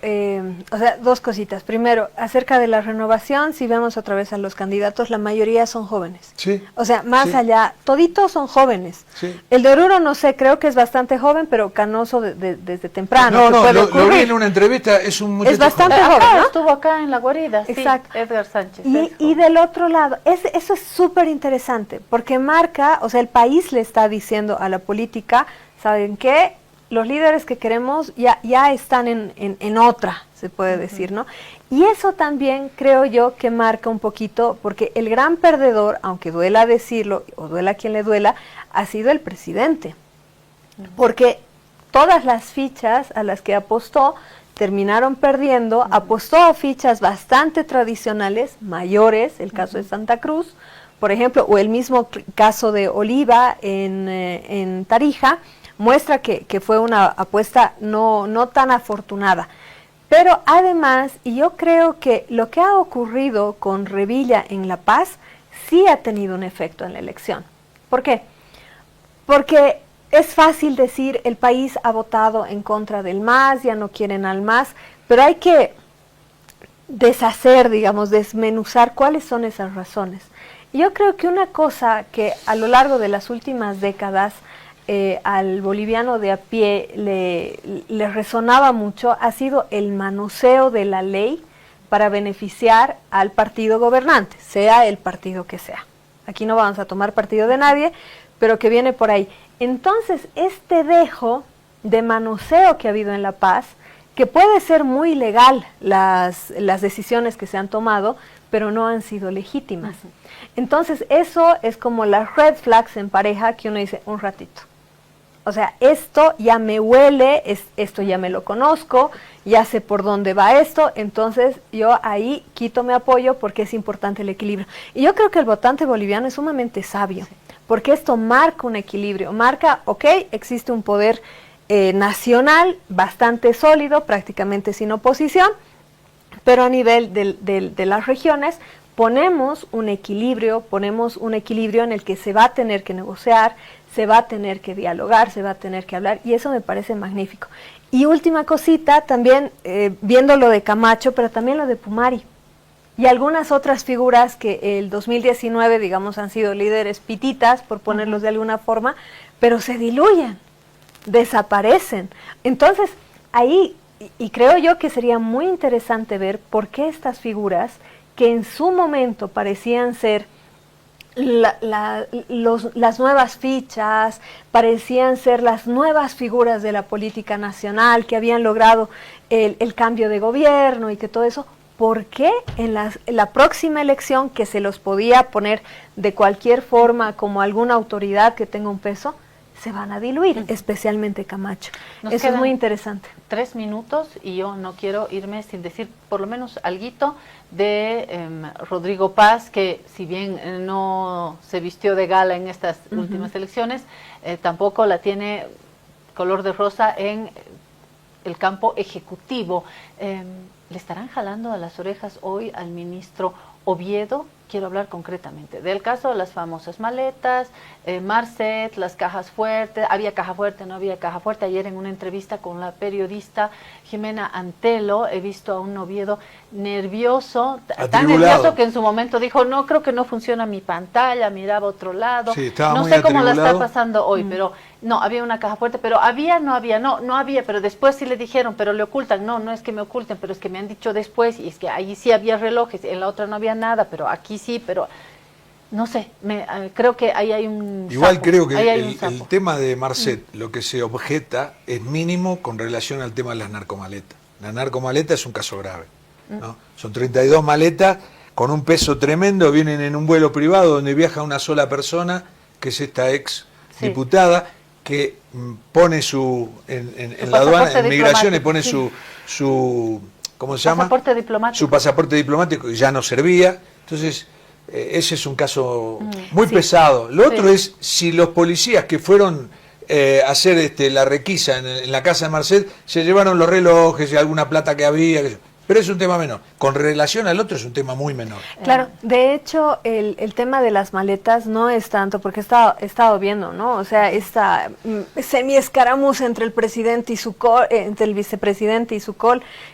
o sea, dos cositas. Primero, acerca de la renovación, si vemos otra vez a los candidatos, la mayoría son jóvenes. Sí. O sea, más allá, toditos son jóvenes. Sí. El de Oruro, no sé, creo que es bastante joven, pero canoso desde temprano. No, lo vi en una entrevista, es un muchacho Es bastante joven. joven, ¿no? Estuvo acá en La Guarida, Exacto. sí, Edgar Sánchez. Y del otro lado, eso es súper interesante, porque marca, o sea, el país le está diciendo a la política, ¿saben qué? Los líderes que queremos ya están en otra, se puede decir, ¿no? Y eso también creo yo que marca un poquito, porque el gran perdedor, aunque duela decirlo, o duela a quien le duela, ha sido el presidente. Porque todas las fichas a las que apostó terminaron perdiendo, apostó a fichas bastante tradicionales, mayores, el caso de Santa Cruz, por ejemplo, o el mismo caso de Oliva en Tarija, muestra que fue una apuesta no tan afortunada. Pero además, y yo creo que lo que ha ocurrido con Revilla en La Paz sí ha tenido un efecto en la elección. ¿Por qué? Porque es fácil decir el país ha votado en contra del MAS, ya no quieren al MAS, pero hay que deshacer, digamos, desmenuzar cuáles son esas razones. Y yo creo que una cosa que a lo largo de las últimas décadas al boliviano de a pie le resonaba mucho ha sido el manoseo de la ley para beneficiar al partido gobernante, sea el partido que sea. Aquí no vamos a tomar partido de nadie, pero que viene por ahí. Entonces, este dejo de manoseo que ha habido en La Paz, que puede ser muy legal las decisiones que se han tomado, pero no han sido legítimas. Entonces, eso es como las red flags en pareja que uno dice, un ratito. O sea, esto ya me huele, esto ya me lo conozco, ya sé por dónde va esto, entonces yo ahí quito mi apoyo porque es importante el equilibrio. Y yo creo que el votante boliviano es sumamente sabio, porque esto marca un equilibrio, marca, ok, existe un poder nacional bastante sólido, prácticamente sin oposición, pero a nivel de las regiones ponemos un equilibrio en el que se va a tener que negociar, se va a tener que dialogar, se va a tener que hablar, y eso me parece magnífico. Y última cosita, también viendo lo de Camacho, pero también lo de Pumari, y algunas otras figuras que el 2019, digamos, han sido líderes pititas, por ponerlos de alguna forma, pero se diluyen, desaparecen. Entonces, ahí, y creo yo que sería muy interesante ver por qué estas figuras, que en su momento parecían ser las nuevas fichas, parecían ser las nuevas figuras de la política nacional, que habían logrado el cambio de gobierno y que todo eso, ¿por qué en la próxima elección, que se los podía poner de cualquier forma como alguna autoridad que tenga un peso, se van a diluir, especialmente Camacho? Eso es muy interesante. 3 minutos y yo no quiero irme sin decir por lo menos alguito de Rodrigo Paz, que si bien no se vistió de gala en estas últimas elecciones, tampoco la tiene color de rosa en el campo ejecutivo. ¿Le estarán jalando a las orejas hoy al ministro Oviedo? Quiero hablar concretamente del caso de las famosas maletas, Marcet, las cajas fuertes, había caja fuerte, no había caja fuerte. Ayer en una entrevista con la periodista Jimena Antelo he visto a un Oviedo nervioso, tan nervioso que en su momento dijo, no, creo que no funciona mi pantalla, miraba a otro lado, sí, no sé cómo la está pasando hoy, pero no, había una caja fuerte, pero no había, pero después sí le dijeron, pero le ocultan, no es que me oculten, pero es que me han dicho después, y es que ahí sí había relojes, en la otra no había nada, pero aquí sí, pero no sé, creo que ahí hay un Igual sapo, creo que el tema de Marcet, lo que se objeta es mínimo con relación al tema de las narcomaletas. La narcomaleta es un caso grave, ¿no? Son 32 maletas con un peso tremendo, vienen en un vuelo privado donde viaja una sola persona, que es esta ex diputada, que pone en la aduana, en migraciones, pone su ¿cómo se llama? Pasaporte diplomático. Su pasaporte diplomático, que ya no servía. Entonces, ese es un caso muy pesado. Lo otro es si los policías que fueron a hacer la requisa en la casa de Marcet se llevaron los relojes y alguna plata que había, pero es un tema menor. Con relación al otro es un tema muy menor. Claro, de hecho el tema de las maletas no es tanto, porque he estado viendo, ¿no? O sea, esta semi-escaramuza entre el presidente y su entre el vicepresidente y su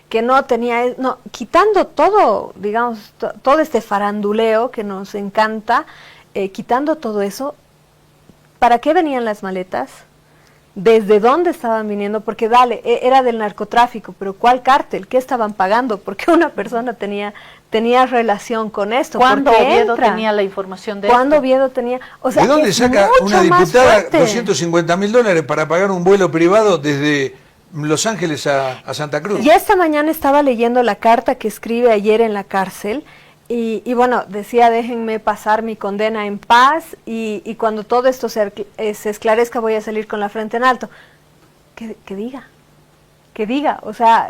que no tenía, quitando todo, digamos, todo este faranduleo que nos encanta, quitando todo eso, ¿para qué venían las maletas? ¿Desde dónde estaban viniendo? Porque era del narcotráfico, pero ¿cuál cártel? ¿Qué estaban pagando? ¿Por qué una persona tenía relación con esto? ¿Cuándo Oviedo tenía la información de esto? ¿Cuándo Oviedo tenía? O sea, ¿de dónde saca una diputada $250.000 para pagar un vuelo privado desde Los Ángeles a Santa Cruz? Y esta mañana estaba leyendo la carta que escribe ayer en la cárcel, y bueno, decía, déjenme pasar mi condena en paz, y cuando todo esto se esclarezca voy a salir con la frente en alto. Que diga, o sea,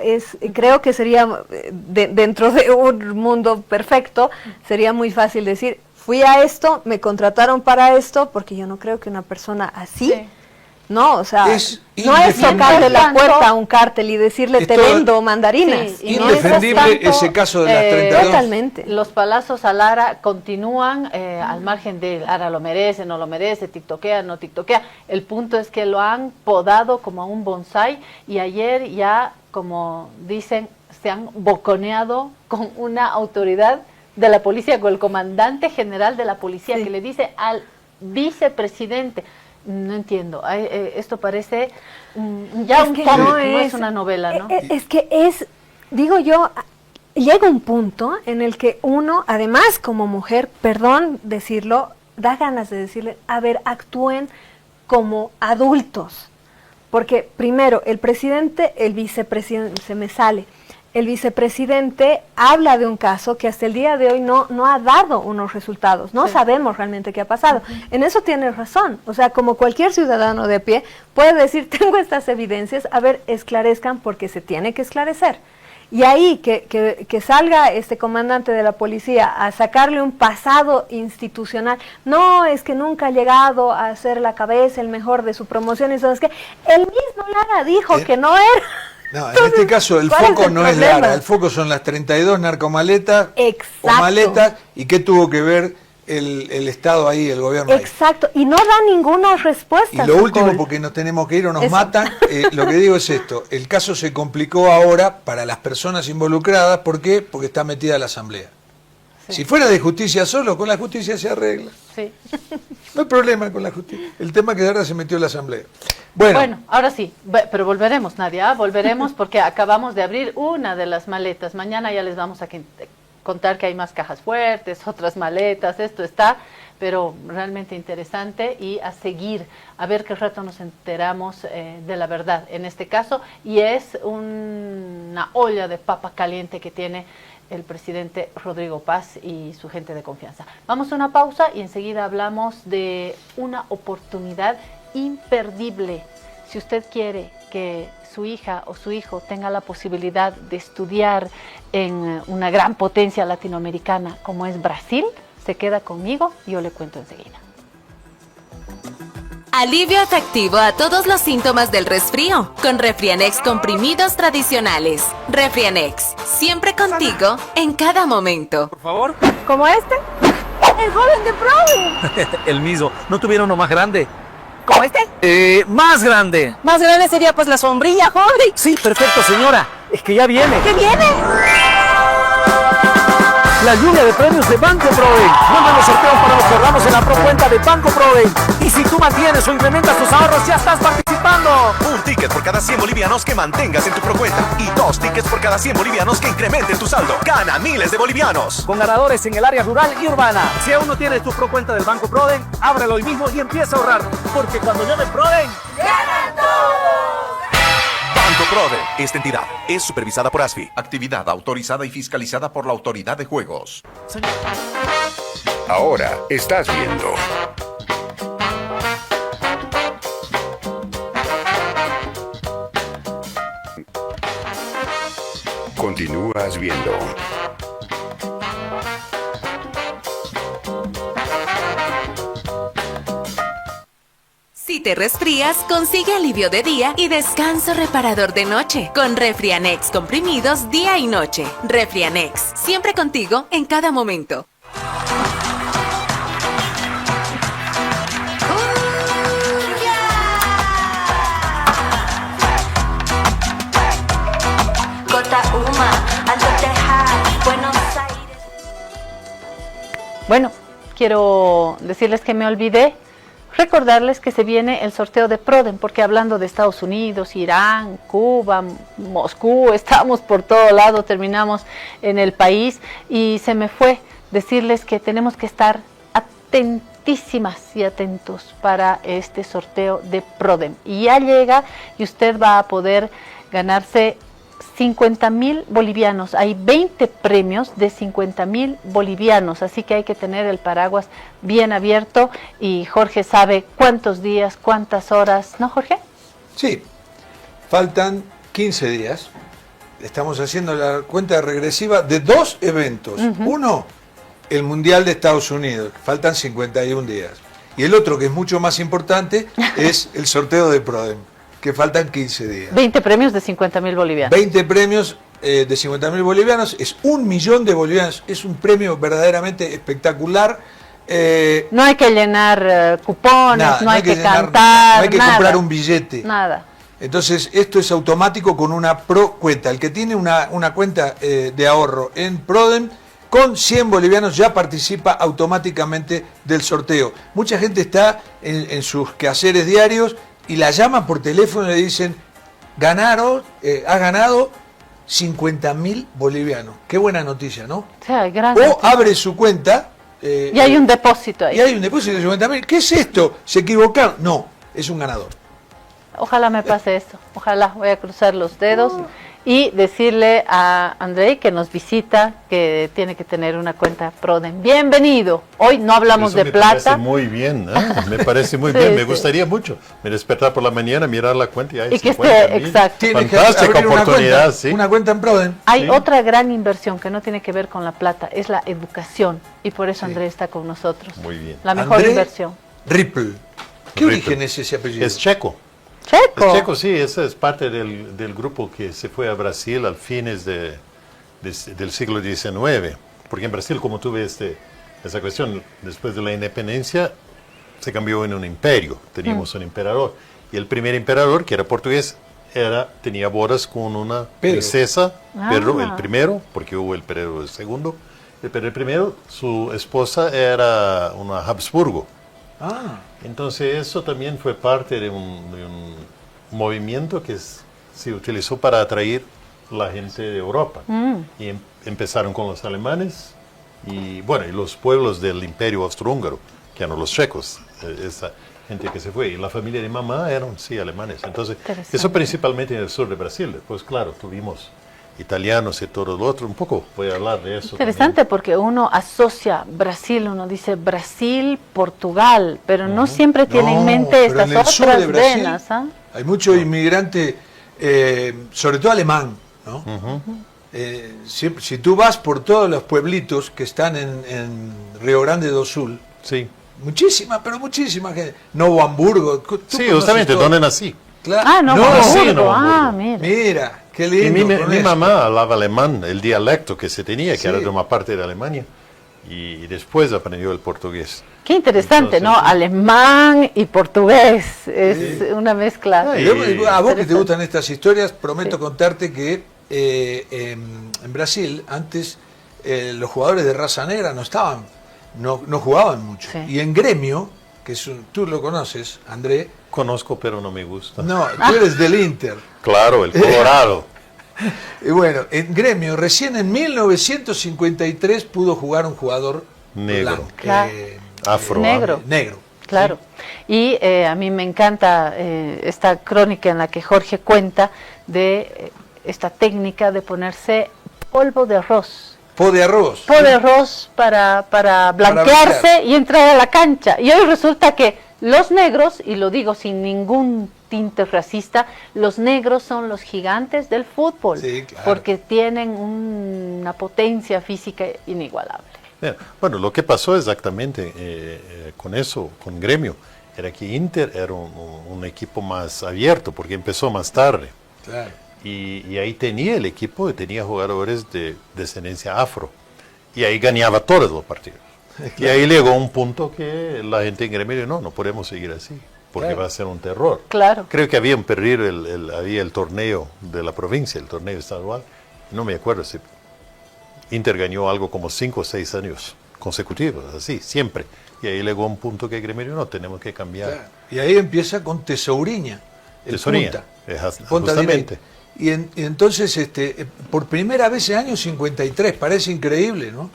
creo que sería, dentro de un mundo perfecto, sería muy fácil decir, fui a esto, me contrataron para esto, porque yo no creo que una persona así... Sí. No, o sea, no es tocarle la puerta a un cártel y decirle te vendo mandarinas. Sí, indefendible ese caso de las 32. Totalmente. Los palazos a Lara continúan al margen de Lara lo merece, no lo merece, tiktokea, no tiktokea. El punto es que lo han podado como a un bonsái, y ayer ya, como dicen, se han boconeado con una autoridad de la policía, con el comandante general de la policía, que le dice al vicepresidente... No entiendo, esto parece ya un cómic, no es una novela, ¿no? Digo yo, llega un punto en el que uno, además como mujer, perdón decirlo, da ganas de decirle, a ver, actúen como adultos, porque primero, el presidente, el vicepresidente, el vicepresidente habla de un caso que hasta el día de hoy no ha dado unos resultados, no sabemos realmente qué ha pasado. En eso tiene razón, o sea, como cualquier ciudadano de a pie puede decir, tengo estas evidencias, a ver, esclarezcan porque se tiene que esclarecer. Y ahí que salga este comandante de la policía a sacarle un pasado institucional, no, es que nunca ha llegado a ser la cabeza, el mejor de su promoción, y sabes que él mismo Lara dijo que no era. No, en este caso el foco no es Lara, el foco son las 32 narcomaletas o maletas, y qué tuvo que ver el Estado ahí, el gobierno ahí. Exacto, y no da ninguna respuesta. Y lo último, porque nos tenemos que ir o nos matan, lo que digo es esto, el caso se complicó ahora para las personas involucradas, ¿por qué? Porque está metida la Asamblea. Sí. Si fuera de justicia solo, con la justicia se arregla. Sí. No hay problema con la justicia. El tema es que ahora se metió la Asamblea. Bueno, ahora sí, pero volveremos, Nadia, volveremos porque acabamos de abrir una de las maletas. Mañana ya les vamos a contar que hay más cajas fuertes, otras maletas, esto está, pero realmente interesante, y a seguir, a ver qué rato nos enteramos de la verdad en este caso, y es una olla de papa caliente que tiene el presidente Rodrigo Paz y su gente de confianza. Vamos a una pausa y enseguida hablamos de una oportunidad imperdible. Si usted quiere que su hija o su hijo tenga la posibilidad de estudiar en una gran potencia latinoamericana como es Brasil, se queda conmigo y yo le cuento enseguida. Alivio efectivo a todos los síntomas del resfrío con Refrianex comprimidos tradicionales. Refrianex, siempre contigo en cada momento. Por favor. ¿Como este? El joven de Proven. El mismo. ¿No tuvieron uno más grande? ¿Como este? Más grande. Más grande sería pues la sombrilla, joven. Sí, perfecto, señora. Es que ya viene. ¿Qué viene? La lluvia de premios de Banco Proven. Vuelven los sorteos para los que ahorramos en la procuenta de Banco Proven. Y si tú mantienes o incrementas tus ahorros, ya estás participando. Un ticket por cada 100 bolivianos que mantengas en tu procuenta. Y 2 tickets por cada 100 bolivianos que incrementen tu saldo. Gana miles de bolivianos. Con ganadores en el área rural y urbana. Si aún no tienes tu procuenta del Banco Proven, ábrelo hoy mismo y empieza a ahorrar. Porque cuando llame Proven, ¡ganan todos! Banco Proven. Esta entidad es supervisada por ASFI. Actividad autorizada y fiscalizada por la Autoridad de Juegos. Ahora estás viendo. Continúas viendo. Si te resfrías, consigue alivio de día y descanso reparador de noche con Refrianex comprimidos día y noche. Refrianex, siempre contigo en cada momento. Bueno, quiero decirles que me olvidé recordarles que se viene el sorteo de Proden, porque hablando de Estados Unidos, Irán, Cuba, Moscú, estamos por todo lado, terminamos en el país y se me fue decirles que tenemos que estar atentísimas y atentos para este sorteo de Proden. Y ya llega y usted va a poder ganarse 50.000 bolivianos. Hay 20 premios de 50.000 bolivianos, así que hay que tener el paraguas bien abierto y Jorge sabe cuántos días, cuántas horas, ¿no, Jorge? Sí, faltan 15 días. Estamos haciendo la cuenta regresiva de 2 eventos. Uno, el Mundial de Estados Unidos, faltan 51 días. Y el otro, que es mucho más importante, es el sorteo de Proden, que faltan 15 días. 20 premios de 50.000 bolivianos. 20 premios de 50.000 bolivianos, es 1 millón de bolivianos, es un premio verdaderamente espectacular. No hay que llenar cupones, nada, no hay que llenar, cantar, no hay que nada, comprar un billete. Nada. Entonces, esto es automático con una pro cuenta. El que tiene una cuenta de ahorro en Proden, con 100 bolivianos ya participa automáticamente del sorteo. Mucha gente está en sus quehaceres diarios y la llaman por teléfono y le dicen, has ganado 50.000 bolivianos. Qué buena noticia, ¿no? O sea, o abre su cuenta. Y hay un depósito ahí. Y hay un depósito de 50.000. ¿Qué es esto? ¿Se equivocaron? No, es un ganador. Ojalá me pase esto. Ojalá, voy a cruzar los dedos. y decirle a Andrei que nos visita, que tiene que tener una cuenta Prodem. Bienvenido. Hoy no hablamos de plata. Me parece muy bien, me parece muy bien. Me gustaría mucho me despertar por la mañana, mirar la cuenta y ahí y que esté exacto. Fantástica oportunidad, sí. Una cuenta en Prodem. Hay otra gran inversión que no tiene que ver con la plata, es la educación, y por eso Andrés está con nosotros. Muy bien. La mejor inversión. Ripple. ¿Qué origen es ese apellido? Es checo. Checo. Es checo, sí, ese es parte del grupo que se fue a Brasil al fines del siglo XIX, porque en Brasil, como tú ves, esa cuestión, después de la independencia, se cambió en un imperio, teníamos un emperador, y el primer emperador, que era portugués, tenía bodas con una princesa, Pedro el primero, porque hubo el Pedro el segundo, el Pedro el primero, su esposa era una Habsburgo. Entonces eso también fue parte de un movimiento que se utilizó para atraer la gente de Europa. Y empezaron con los alemanes y bueno, y los pueblos del Imperio Austrohúngaro, que eran los checos, esa gente que se fue. Y la familia de mamá eran, sí, alemanes. Entonces, eso principalmente en el sur de Brasil. Después, claro, tuvimos italianos y todo lo otro. Un poco voy a hablar de eso. Interesante también. Porque uno asocia Brasil, uno dice Brasil, Portugal, pero no siempre tiene en mente estas otras venas. Hay mucho inmigrante, sobre todo alemán, ¿no? Si tú vas por todos los pueblitos que están en Río Grande do Sul, muchísima gente. Novo Hamburgo. Sí, justamente, ¿dónde nací? Claro. Novo Hamburgo. Mira, qué lindo. Y mi mamá hablaba alemán, el dialecto que se tenía, que era de una parte de Alemania, y después aprendió el portugués. Qué interesante, entonces, ¿no? Alemán y portugués, es una mezcla. A vos que te gustan estas historias, prometo contarte que en Brasil antes los jugadores de raza negra no jugaban mucho. Y en Gremio, que tú lo conoces, André. Conozco, pero no me gusta. No, tú eres del Inter. Claro, el Colorado. Y bueno, en Gremio, recién en 1953 pudo jugar un jugador negro. Afro. Negro. Claro. Sí. Y a mí me encanta esta crónica en la que Jorge cuenta de esta técnica de ponerse polvo de arroz. Po de arroz. Po de arroz para blanquearse y entrar a la cancha. Y hoy resulta que los negros, y lo digo sin ningún tinte racista, los negros son los gigantes del fútbol, porque tienen una potencia física inigualable. Bueno, lo que pasó exactamente con eso, con Gremio, era que Inter era un equipo más abierto, porque empezó más tarde. Claro. Y ahí tenía el equipo, tenía jugadores de descendencia afro, y ahí ganaba todos los partidos. Claro. Y ahí llegó un punto que la gente en Gremio dijo, no podemos seguir así, porque va a ser un terror. Claro. Creo que habían perdido había el torneo de la provincia, el torneo estadual, no me acuerdo si Inter ganó algo como 5 o 6 años consecutivos, así, siempre. Y ahí llegó un punto que Gremio no, tenemos que cambiar. Claro. Y ahí empieza con Tesouriña, Tesouriña, justamente. Y entonces, por primera vez en el año 53, parece increíble, ¿no?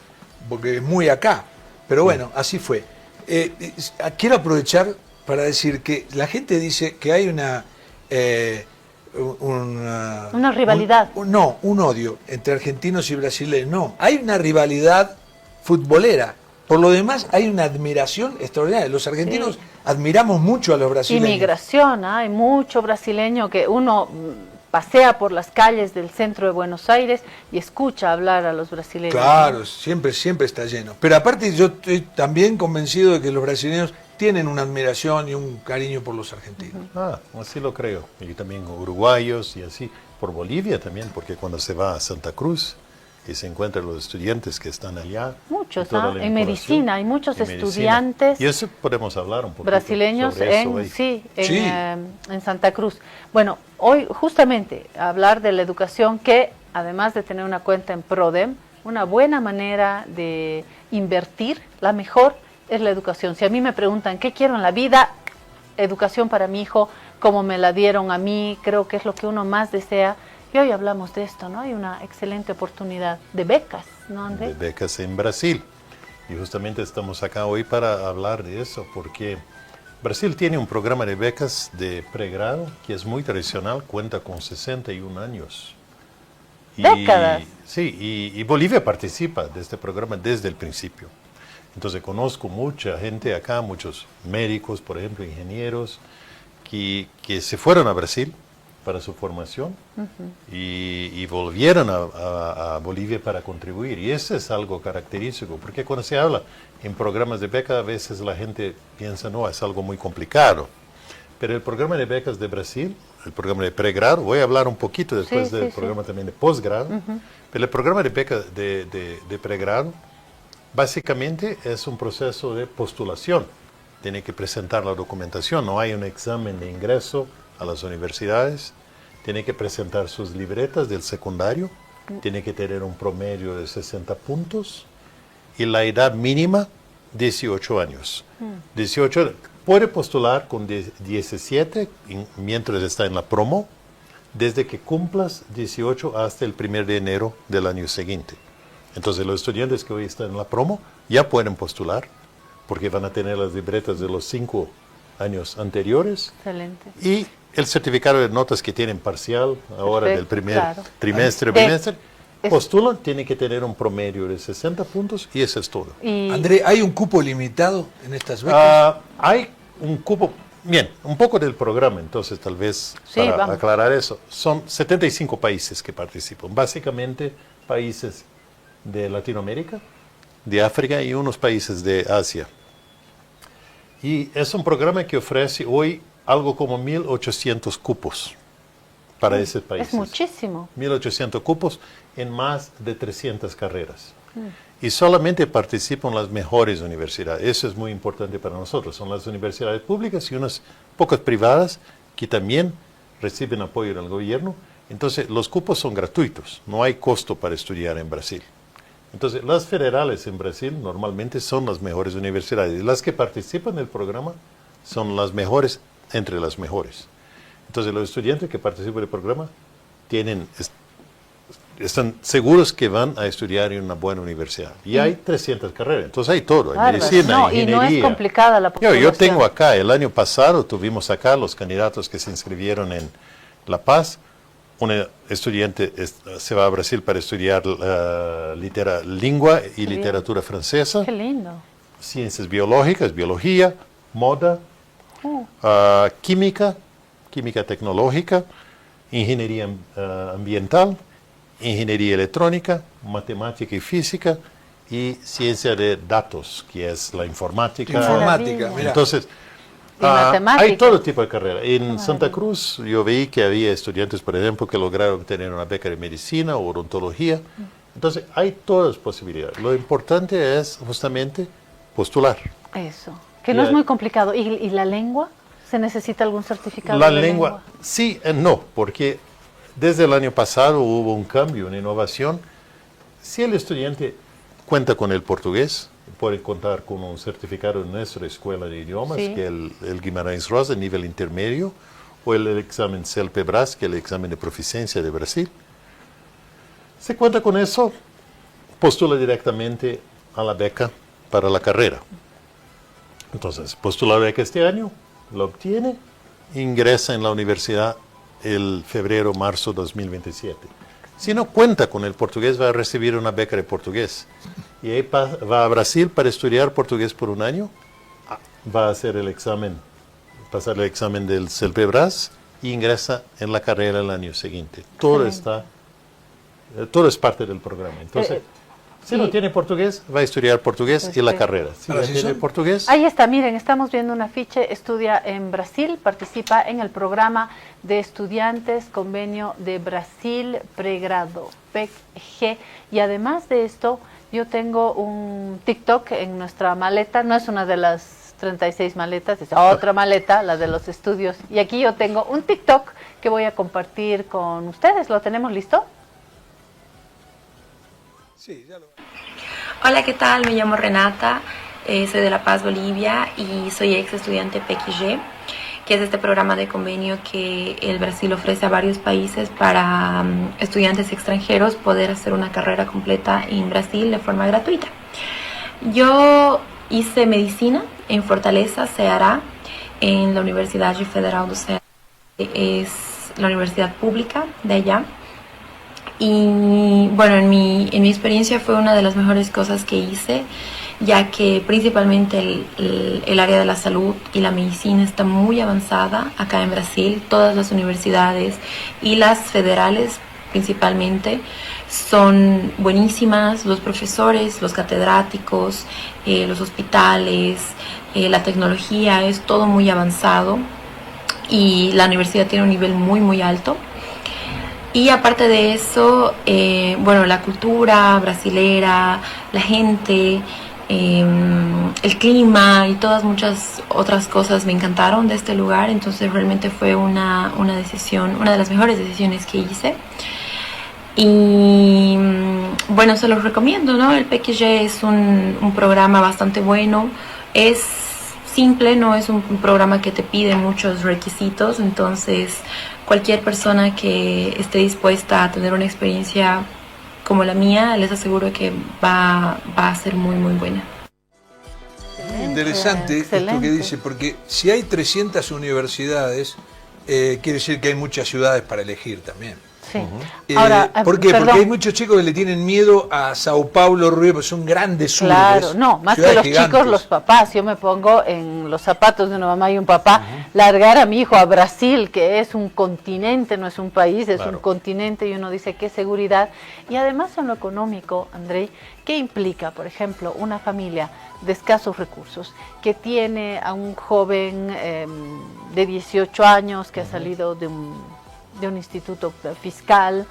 Porque es muy acá. Pero bueno, así fue. Quiero aprovechar para decir que la gente dice que hay una rivalidad. Un odio entre argentinos y brasileños. No, hay una rivalidad futbolera. Por lo demás, hay una admiración extraordinaria. Los argentinos admiramos mucho a los brasileños. Inmigración, hay mucho brasileño que uno pasea por las calles del centro de Buenos Aires y escucha hablar a los brasileños. Claro, siempre está lleno. Pero aparte yo estoy también convencido de que los brasileños tienen una admiración y un cariño por los argentinos. Así lo creo. Y también uruguayos y así. Por Bolivia también, porque cuando se va a Santa Cruz y se encuentran los estudiantes que están allá. Muchos, en medicina, hay muchos estudiantes. Y eso podemos hablar un poco. Brasileños en Santa Cruz. Bueno, hoy justamente hablar de la educación, que además de tener una cuenta en Prodem, una buena manera de invertir, la mejor es la educación. Si a mí me preguntan qué quiero en la vida, educación para mi hijo, como me la dieron a mí, creo que es lo que uno más desea. Y hoy hablamos de esto, ¿no? Hay una excelente oportunidad de becas, ¿no, André? De becas en Brasil. Y justamente estamos acá hoy para hablar de eso, porque Brasil tiene un programa de becas de pregrado que es muy tradicional, cuenta con 61 años. décadas. Sí, y Bolivia participa de este programa desde el principio. Entonces conozco mucha gente acá, muchos médicos, por ejemplo, ingenieros, que se fueron a Brasil para su formación y volvieron a Bolivia para contribuir. Y eso es algo característico, porque cuando se habla en programas de beca, a veces la gente piensa, no, es algo muy complicado. Pero el programa de becas de Brasil, el programa de pregrado, voy a hablar un poquito después del programa también de posgrado, pero el programa de becas de pregrado básicamente es un proceso de postulación. Tiene que presentar la documentación, no hay un examen de ingreso a las universidades, tiene que presentar sus libretas del secundario, tiene que tener un promedio de 60 puntos y la edad mínima 18 años. 18 puede postular con 17 mientras está en la promo, desde que cumplas 18 hasta el 1 de enero del año siguiente. Entonces los estudiantes que hoy están en la promo ya pueden postular porque van a tener las libretas de los 5 años anteriores. Excelente. Y el certificado de notas que tienen parcial ahora del primer trimestre, bimestre, postulan, tienen que tener un promedio de 60 puntos y eso es todo. André, ¿hay un cupo limitado en estas becas? Hay un cupo, bien, un poco del programa, entonces tal vez para aclarar eso. Son 75 países que participan, básicamente países de Latinoamérica, de África y unos países de Asia. Y es un programa que ofrece hoy algo como 1.800 cupos para esos países. Es muchísimo. 1.800 cupos en más de 300 carreras. Y solamente participan las mejores universidades. Eso es muy importante para nosotros. Son las universidades públicas y unas pocas privadas que también reciben apoyo del gobierno. Entonces, los cupos son gratuitos. No hay costo para estudiar en Brasil. Entonces, las federales en Brasil normalmente son las mejores universidades. Y las que participan del programa son las mejores entre las mejores. Entonces, los estudiantes que participan del programa están seguros que van a estudiar en una buena universidad. Y hay 300 carreras. Entonces, hay todo. Hay medicina, ingeniería. Y no es complicada la postulación. Yo tengo acá, el año pasado tuvimos acá los candidatos que se inscribieron en La Paz. Un estudiante se va a Brasil para estudiar lengua y literatura francesa. Qué lindo. Ciencias biológicas, biología, moda, química tecnológica, ingeniería ambiental, ingeniería electrónica, matemática y física y ciencia de datos, que es la informática. Mira. Entonces, hay todo tipo de carrera. En Santa Cruz yo vi que había estudiantes, por ejemplo, que lograron tener una beca de medicina o odontología. Entonces, hay todas las posibilidades. Lo importante es justamente postular. Eso, que no es muy complicado. ¿Y la lengua? ¿Se necesita algún certificado La de lengua, sí, no, porque desde el año pasado hubo un cambio, una innovación. Si el estudiante cuenta con el portugués, puede contar con un certificado de nuestra escuela de idiomas, que es el Guimarães Rosa, nivel intermedio, o el examen CELPE-BRAS, que es el examen de proficiencia de Brasil. Se cuenta con eso, postula directamente a la beca para la carrera. Entonces, postula la beca este año, lo obtiene, ingresa en la universidad el febrero-marzo 2027. Si no cuenta con el portugués, va a recibir una beca de portugués. Y ahí va a Brasil para estudiar portugués por un año, va a hacer el examen, pasar el examen del CELPE-BRAS y ingresa en la carrera el año siguiente. Todo es parte del programa. Entonces, si no tiene portugués, va a estudiar portugués y la carrera. Si no tiene portugués... Ahí está, miren, estamos viendo un afiche, estudia en Brasil, participa en el programa de estudiantes, convenio de Brasil, pregrado, PEC-G. Y además de esto, yo tengo un TikTok en nuestra maleta, no es una de las 36 maletas, es otra maleta, la de los estudios. Y aquí yo tengo un TikTok que voy a compartir con ustedes. ¿Lo tenemos listo? Sí, ya lo... Hola, ¿qué tal? Me llamo Renata, soy de La Paz, Bolivia y soy ex estudiante PEC-G, que es este programa de convenio que el Brasil ofrece a varios países para estudiantes extranjeros poder hacer una carrera completa en Brasil de forma gratuita. Yo hice medicina en Fortaleza, Ceará, en la Universidad Federal do Ceará, es la universidad pública de allá. Y bueno, en mi experiencia fue una de las mejores cosas que hice, ya que principalmente el área de la salud y la medicina está muy avanzada acá en Brasil. Todas las universidades y las federales principalmente son buenísimas, los profesores, los catedráticos, los hospitales, la tecnología, es todo muy avanzado y la universidad tiene un nivel muy muy alto. Y aparte de eso, bueno, la cultura brasilera, la gente, el clima y todas muchas otras cosas me encantaron de este lugar. Entonces realmente fue una decisión, una de las mejores decisiones que hice. Y bueno, se los recomiendo, ¿no? El PQG es un programa bastante bueno, es simple, no es un programa que te pide muchos requisitos, entonces cualquier persona que esté dispuesta a tener una experiencia como la mía, les aseguro que va a ser muy muy buena. Interesante esto que dice, porque si hay 300 universidades, quiere decir que hay muchas ciudades para elegir también. Sí. Ahora, ¿por qué? Porque hay muchos chicos que le tienen miedo a Sao Paulo, Río, porque son grandes urbes. Claro, no, más que los chicos, los papás. Yo me pongo en los zapatos de una mamá y un papá. Largar a mi hijo a Brasil, que es un continente, no es un país, es un continente, y uno dice, qué seguridad. Y además en lo económico, Andrei, ¿qué implica, por ejemplo, una familia de escasos recursos que tiene a un joven de 18 años que ha salido de un instituto fiscal,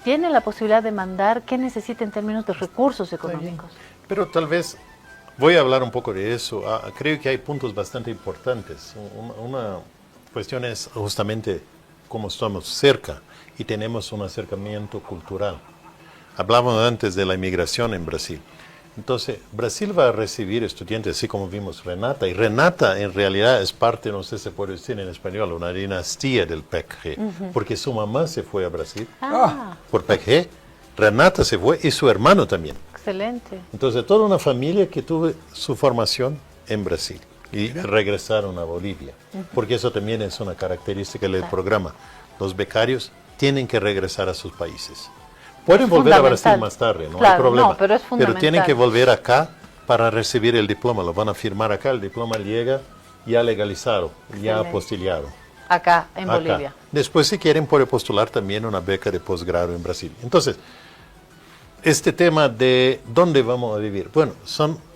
tiene la posibilidad de mandar qué necesita en términos de recursos económicos? Pero tal vez voy a hablar un poco de eso. Creo que hay puntos bastante importantes. Una cuestión es justamente cómo estamos cerca y tenemos un acercamiento cultural. Hablamos antes de la inmigración en Brasil. Entonces, Brasil va a recibir estudiantes, así como vimos Renata, y Renata en realidad es parte, no sé si se puede decir en español, una dinastía del PECG, porque su mamá se fue a Brasil por PECG, Renata se fue y su hermano también. Excelente. Entonces, toda una familia que tuvo su formación en Brasil y regresaron a Bolivia, porque eso también es una característica del programa. Los becarios tienen que regresar a sus países. Pueden volver a Brasil más tarde, no hay problema, no, pero tienen que volver acá para recibir el diploma, lo van a firmar acá, el diploma llega ya legalizado, ya apostillado. Acá, en Bolivia. Después, si quieren, pueden postular también una beca de posgrado en Brasil. Entonces, este tema de dónde vamos a vivir, bueno,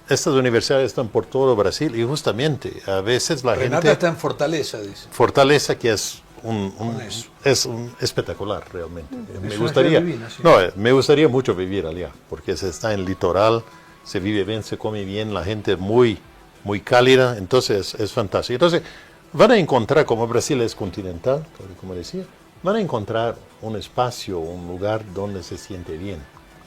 estas universidades están por todo Brasil y justamente a veces la gente... Renata está en Fortaleza, dice. Fortaleza, que es espectacular realmente. Me gustaría mucho vivir allá, porque se está en el litoral, se vive bien, se come bien, la gente es muy, muy cálida, entonces es fantástico. Entonces van a encontrar, como Brasil es continental, como decía, van a encontrar un espacio, un lugar donde se siente bien,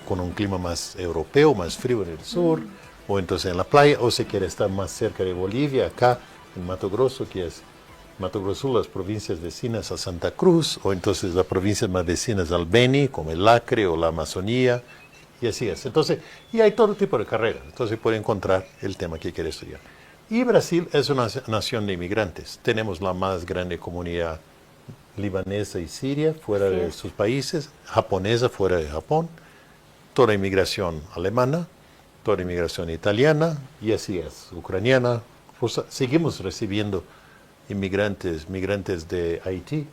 con un clima más europeo, más frío en el sur, o entonces en la playa, o si quiere estar más cerca de Bolivia, acá en Mato Grosso, que es Mato Grosso, las provincias vecinas a Santa Cruz, o entonces las provincias más vecinas al Beni, como el Acre o la Amazonía, y así es. Entonces, y hay todo tipo de carreras, entonces puede encontrar el tema que quiere estudiar. Y Brasil es una nación de inmigrantes. Tenemos la más grande comunidad libanesa y siria fuera de sus países, japonesa fuera de Japón, toda inmigración alemana, toda inmigración italiana, y así es, ucraniana. Pues, seguimos recibiendo migrantes de Haití,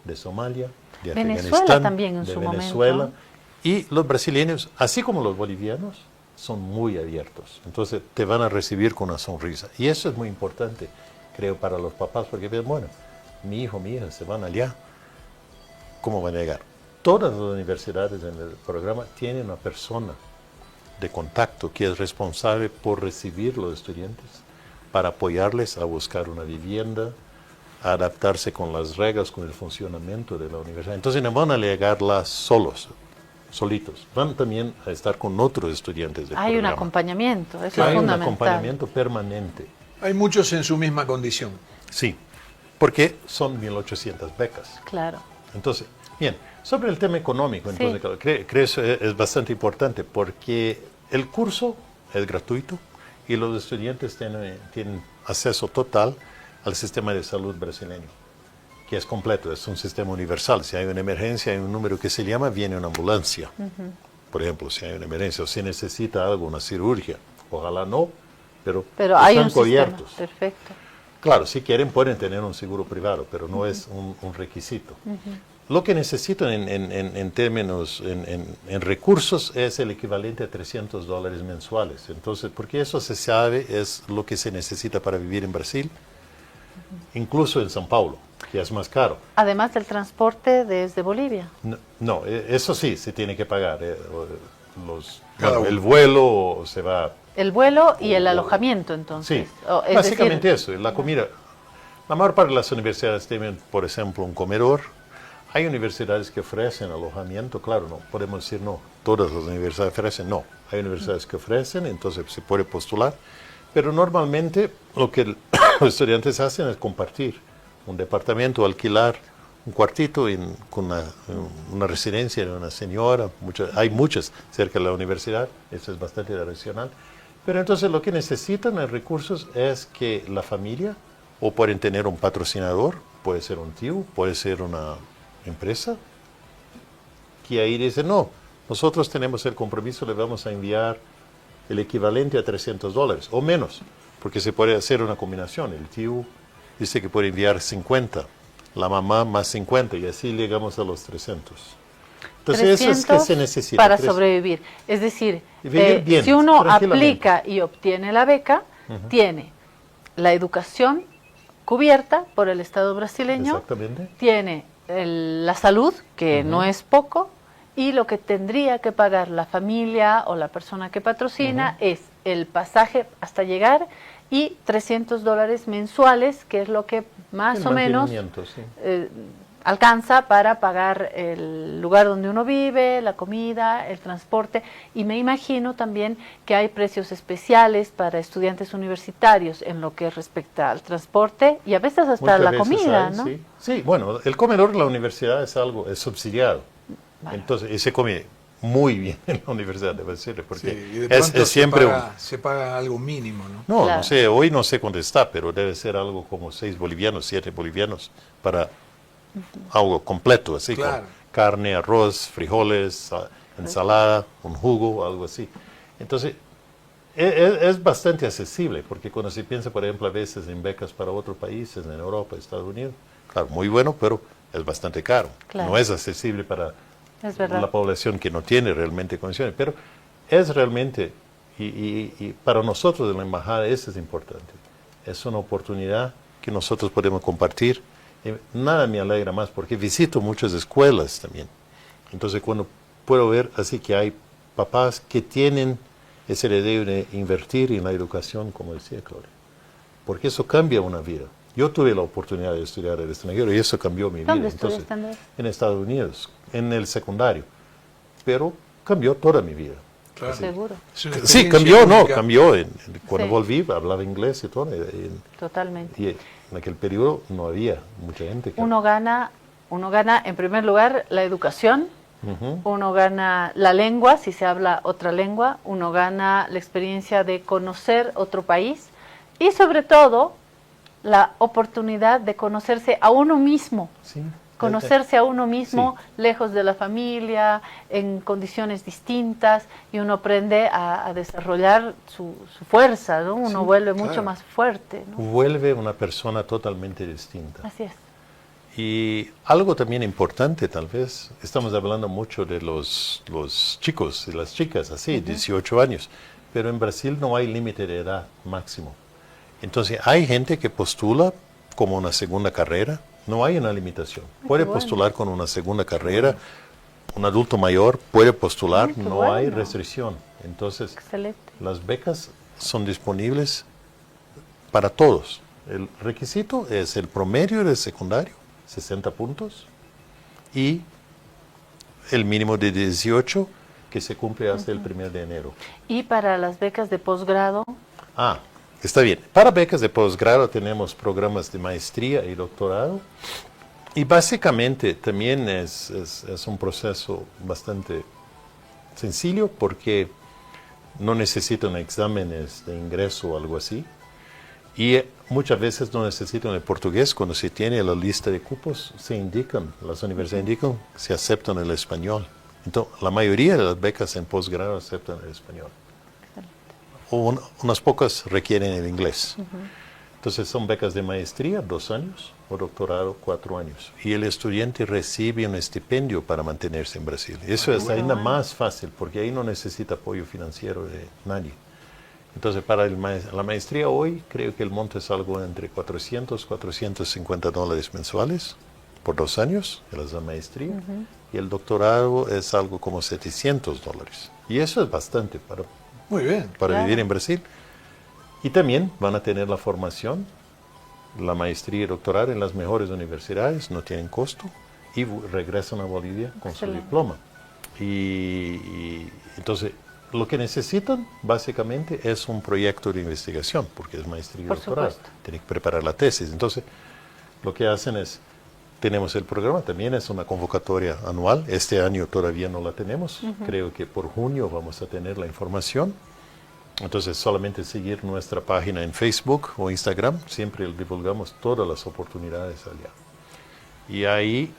de Somalia, de Afganistán, también en de su Venezuela. momento. Y los brasileños, así como los bolivianos, son muy abiertos. Entonces te van a recibir con una sonrisa. Y eso es muy importante, creo, para los papás, porque bueno, mi hijo, mi hija se van allá, ¿cómo van a llegar? Todas las universidades en el programa tienen una persona de contacto que es responsable por recibir los estudiantes, para apoyarles a buscar una vivienda, a adaptarse con las reglas, con el funcionamiento de la universidad. Entonces no van a llegarlas solitos, van también a estar con otros estudiantes del programa. Hay un acompañamiento, eso es hay fundamental. Un acompañamiento permanente. Hay muchos en su misma condición. Sí, porque son 1.800 becas. Claro. Entonces, bien, sobre el tema económico, entonces, creo que eso es bastante importante, porque el curso es gratuito, y los estudiantes tienen acceso total al sistema de salud brasileño, que es completo, es un sistema universal. Si hay una emergencia, hay un número que se llama, viene una ambulancia. Por ejemplo, si hay una emergencia o si necesita algo, una cirugía, ojalá no, pero hay están un cubiertos. sistema. Perfecto. Claro, si quieren pueden tener un seguro privado, pero no es un requisito. Lo que necesitan en términos, en recursos, es el equivalente a $300 mensuales. Entonces, porque eso se sabe, es lo que se necesita para vivir en Brasil, incluso en São Paulo, que es más caro. Además del transporte desde Bolivia. No, eso sí, se tiene que pagar. El vuelo se va... El vuelo y el alojamiento, entonces. Sí, básicamente eso, la comida. La mayor parte de las universidades tienen, por ejemplo, un comedor. Hay universidades que ofrecen alojamiento, claro, no podemos decir no, todas las universidades ofrecen, no. Hay universidades que ofrecen, entonces se puede postular. Pero normalmente lo que los estudiantes hacen es compartir un departamento, alquilar un cuartito con una residencia de una señora. Hay muchas cerca de la universidad, eso es bastante tradicional. Pero entonces lo que necesitan en recursos es que la familia, o pueden tener un patrocinador, puede ser un tío, puede ser una empresa, que ahí dice, no, nosotros tenemos el compromiso, le vamos a enviar el equivalente a $300 o menos, porque se puede hacer una combinación. El tío dice que puede enviar 50, la mamá más 50 y así llegamos a los 300. Entonces eso es que se necesita. Para sobrevivir. Es decir, bien, si uno aplica y obtiene la beca, tiene la educación cubierta por el Estado brasileño, exactamente, tiene la salud, que no es poco, y lo que tendría que pagar la familia o la persona que patrocina es el pasaje hasta llegar y $300 mensuales, que es lo que más o menos alcanza para pagar el lugar donde uno vive, la comida, el transporte, y me imagino también que hay precios especiales para estudiantes universitarios en lo que respecta al transporte y a veces hasta la comida, ¿no? Sí, bueno, el comedor de la universidad es subsidiado, entonces y se come muy bien en la universidad, debe ser, porque y de pronto es siempre se paga algo mínimo, ¿no? No, Claro. no sé, hoy no sé cuánto está, pero debe ser algo como 6 bolivianos, 7 bolivianos para algo completo, así, Claro. con carne, arroz, frijoles, ensalada, un jugo, algo así. Entonces, es bastante accesible, porque cuando se piensa, por ejemplo, a veces en becas para otros países, en Europa, Estados Unidos, claro, muy bueno, pero es bastante caro. Claro. No es accesible para Es verdad. la población que no tiene realmente condiciones, pero es realmente, y para nosotros de la embajada eso es importante. Es una oportunidad que nosotros podemos compartir. Nada me alegra más porque visito muchas escuelas también. Entonces cuando puedo ver así que hay papás que tienen ese deseo de invertir en la educación, como decía Claudia, porque eso cambia una vida. Yo tuve la oportunidad de estudiar en el extranjero y eso cambió mi vida. ¿Dónde Entonces, estudiaste? en Estados Unidos, en el secundario, pero cambió toda mi vida. Claro. Seguro. Sí, cambió, única. cambió. Cuando Sí. volví, hablaba inglés y todo. Totalmente. Y en aquel periodo no había mucha gente. Uno gana en primer lugar la educación, uno gana la lengua, si se habla otra lengua, uno gana la experiencia de conocer otro país y sobre todo la oportunidad de conocerse a uno mismo. Sí. Conocerse a uno mismo, Sí. lejos de la familia, en condiciones distintas, y uno aprende a desarrollar su fuerza, ¿no? Uno Sí, vuelve mucho claro. más fuerte, ¿no? Vuelve una persona totalmente distinta. Así es. Y algo también importante, tal vez, estamos hablando mucho de los chicos y las chicas, así, 18 años, pero en Brasil no hay límite de edad máximo. Entonces, hay gente que postula como una segunda carrera, no hay una limitación. Puede postular con una segunda carrera, un adulto mayor puede postular, Qué no hay bueno. restricción. Entonces, Excelente. las becas son disponibles para todos. El requisito es el promedio del secundario, 60 puntos, y el mínimo de 18 que se cumple hasta el 1 de enero. Y para las becas de posgrado, Está bien. Para becas de posgrado tenemos programas de maestría y doctorado. Y básicamente también es un proceso bastante sencillo porque no necesitan exámenes de ingreso o algo así. Y muchas veces no necesitan el portugués. Cuando se tiene la lista de cupos, las universidades indican que se aceptan el español. Entonces, la mayoría de las becas en posgrado aceptan el español. Unas pocas requieren el inglés. Entonces son becas de maestría, 2 años, o doctorado, 4 años. Y el estudiante recibe un estipendio para mantenerse en Brasil. Eso es ainda más fácil, porque ahí no necesita apoyo financiero de nadie. Entonces, para la maestría hoy, creo que el monto es algo entre $400, $450 mensuales por 2 años, que es la maestría. Y el doctorado es algo como $700. Y eso es bastante para vivir en Brasil. Y también van a tener la formación, la maestría y doctorado en las mejores universidades, no tienen costo, y regresan a Bolivia con su diploma. Y entonces, lo que necesitan básicamente es un proyecto de investigación, porque es maestría y doctorado. Tienen que preparar la tesis. Entonces, lo que hacen es, tenemos el programa, también es una convocatoria anual. Este año todavía no la tenemos. Creo que por junio vamos a tener la información. Entonces, solamente seguir nuestra página en Facebook o Instagram. Siempre divulgamos todas las oportunidades allá. Y ahí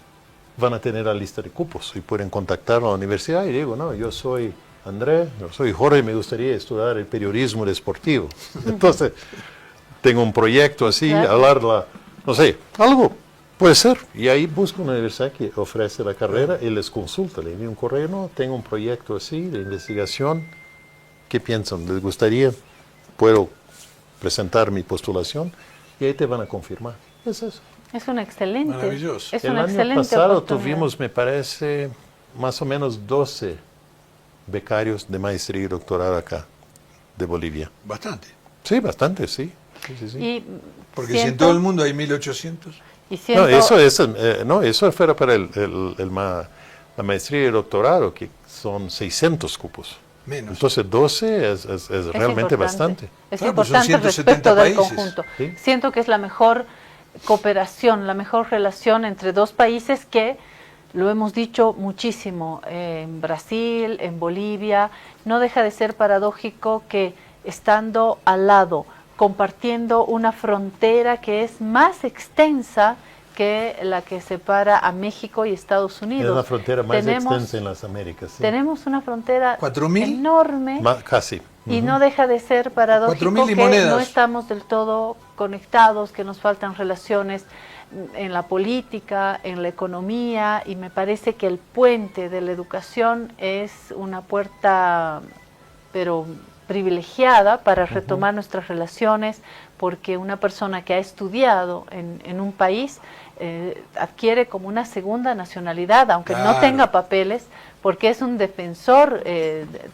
van a tener la lista de cupos y pueden contactar a la universidad y digo, no, yo soy André, yo soy Jorge, me gustaría estudiar el periodismo deportivo. Entonces, tengo un proyecto así, hablarla, no sé, algo. Puede ser. Y ahí busco una universidad que ofrece la carrera y les consulta. Le envío un correo, no, tengo un proyecto así de investigación. ¿Qué piensan? ¿Les gustaría? ¿Puedo presentar mi postulación? Y ahí te van a confirmar. Es eso. Es un excelente. Maravilloso. Es el una año excelente pasado tuvimos, me parece, más o menos 12 becarios de maestría y doctorado acá, de Bolivia. Bastante. Sí, bastante, sí. Sí. Y porque si en todo el mundo hay 1.800. No, eso fuera para la maestría y doctorado, que son 600 cupos. Menos. Entonces 12 es realmente bastante. Es importante respecto del conjunto. ¿Sí? Siento que es la mejor cooperación, la mejor relación entre dos países que, lo hemos dicho muchísimo, en Brasil, en Bolivia, no deja de ser paradójico que estando al lado, compartiendo una frontera que es más extensa que la que separa a México y Estados Unidos. Es la frontera más extensa en las Américas. Sí. Tenemos una frontera enorme. Casi. Y no deja de ser paradójico que no estamos del todo conectados, que nos faltan relaciones en la política, en la economía, y me parece que el puente de la educación es una puerta, pero privilegiada para retomar nuestras relaciones, porque una persona que ha estudiado en un país adquiere como una segunda nacionalidad, aunque no tenga papeles, porque es un defensor.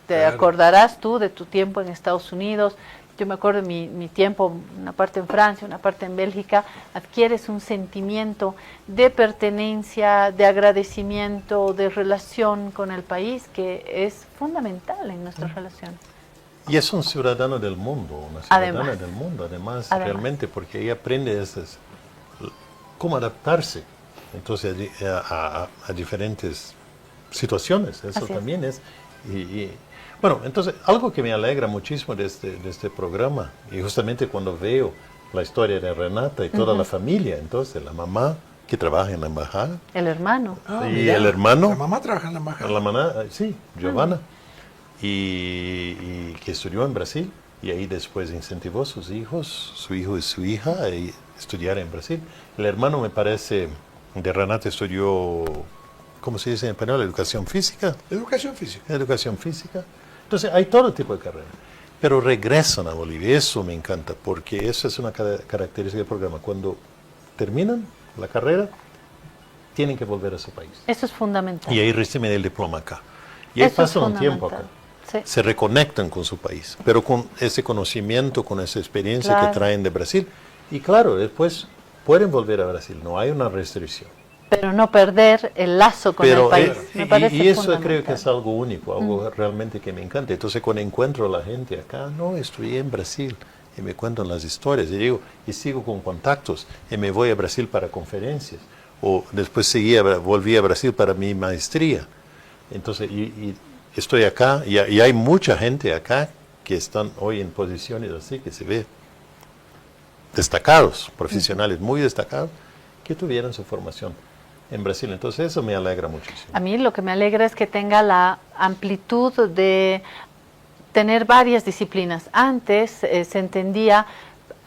Te acordarás tú de tu tiempo en Estados Unidos. Yo me acuerdo de mi tiempo, una parte en Francia, una parte en Bélgica. Adquieres un sentimiento de pertenencia, de agradecimiento, de relación con el país, que es fundamental en nuestras relaciones. Y es un ciudadano del mundo, una ciudadana del mundo, además, realmente, porque ella aprende cómo adaptarse entonces a diferentes situaciones. Eso también es. Bueno, entonces, algo que me alegra muchísimo de este programa, y justamente cuando veo la historia de Renata y toda la familia, entonces, la mamá que trabaja en la embajada. El hermano. El hermano. La mamá trabaja en la embajada. La mamá, sí, Giovanna. Y que estudió en Brasil, y ahí después incentivó a sus hijos, su hijo y su hija, a estudiar en Brasil. El hermano, me parece, de Renata estudió, ¿cómo se dice en español? Educación física. Educación física. Educación física. Entonces, hay todo tipo de carreras. Pero regresan a Bolivia, eso me encanta, porque eso es una característica del programa. Cuando terminan la carrera, tienen que volver a su país. Eso es fundamental. Y ahí reciben el diploma acá. Y ahí pasan un tiempo acá. Sí. Se reconectan con su país, pero con ese conocimiento, con esa experiencia que traen de Brasil. Y claro, después pueden volver a Brasil, no hay una restricción. Pero no perder el lazo con el país. Me parece y eso creo que es algo único, algo realmente que me encanta. Entonces cuando encuentro a la gente acá, no, estudié en Brasil, y me cuentan las historias, y digo, y sigo con contactos, y me voy a Brasil para conferencias, o después volví a Brasil para mi maestría. Entonces, y estoy acá, y hay mucha gente acá que están hoy en posiciones así, que se ve destacados, profesionales muy destacados, que tuvieran su formación en Brasil. Entonces eso me alegra muchísimo. A mí lo que me alegra es que tenga la amplitud de tener varias disciplinas. Antes se entendía,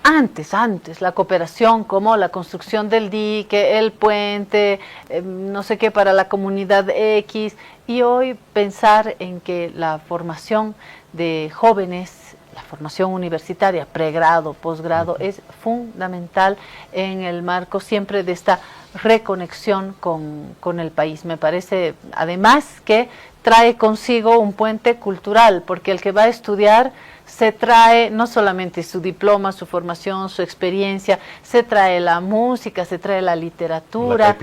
antes, la cooperación como la construcción del dique, el puente, no sé qué, para la comunidad X, y hoy pensar en que la formación de jóvenes, la formación universitaria, pregrado, posgrado, es fundamental en el marco siempre de esta reconexión con el país. Me parece, además, que trae consigo un puente cultural, porque el que va a estudiar se trae no solamente su diploma, su formación, su experiencia, se trae la música, se trae la literatura,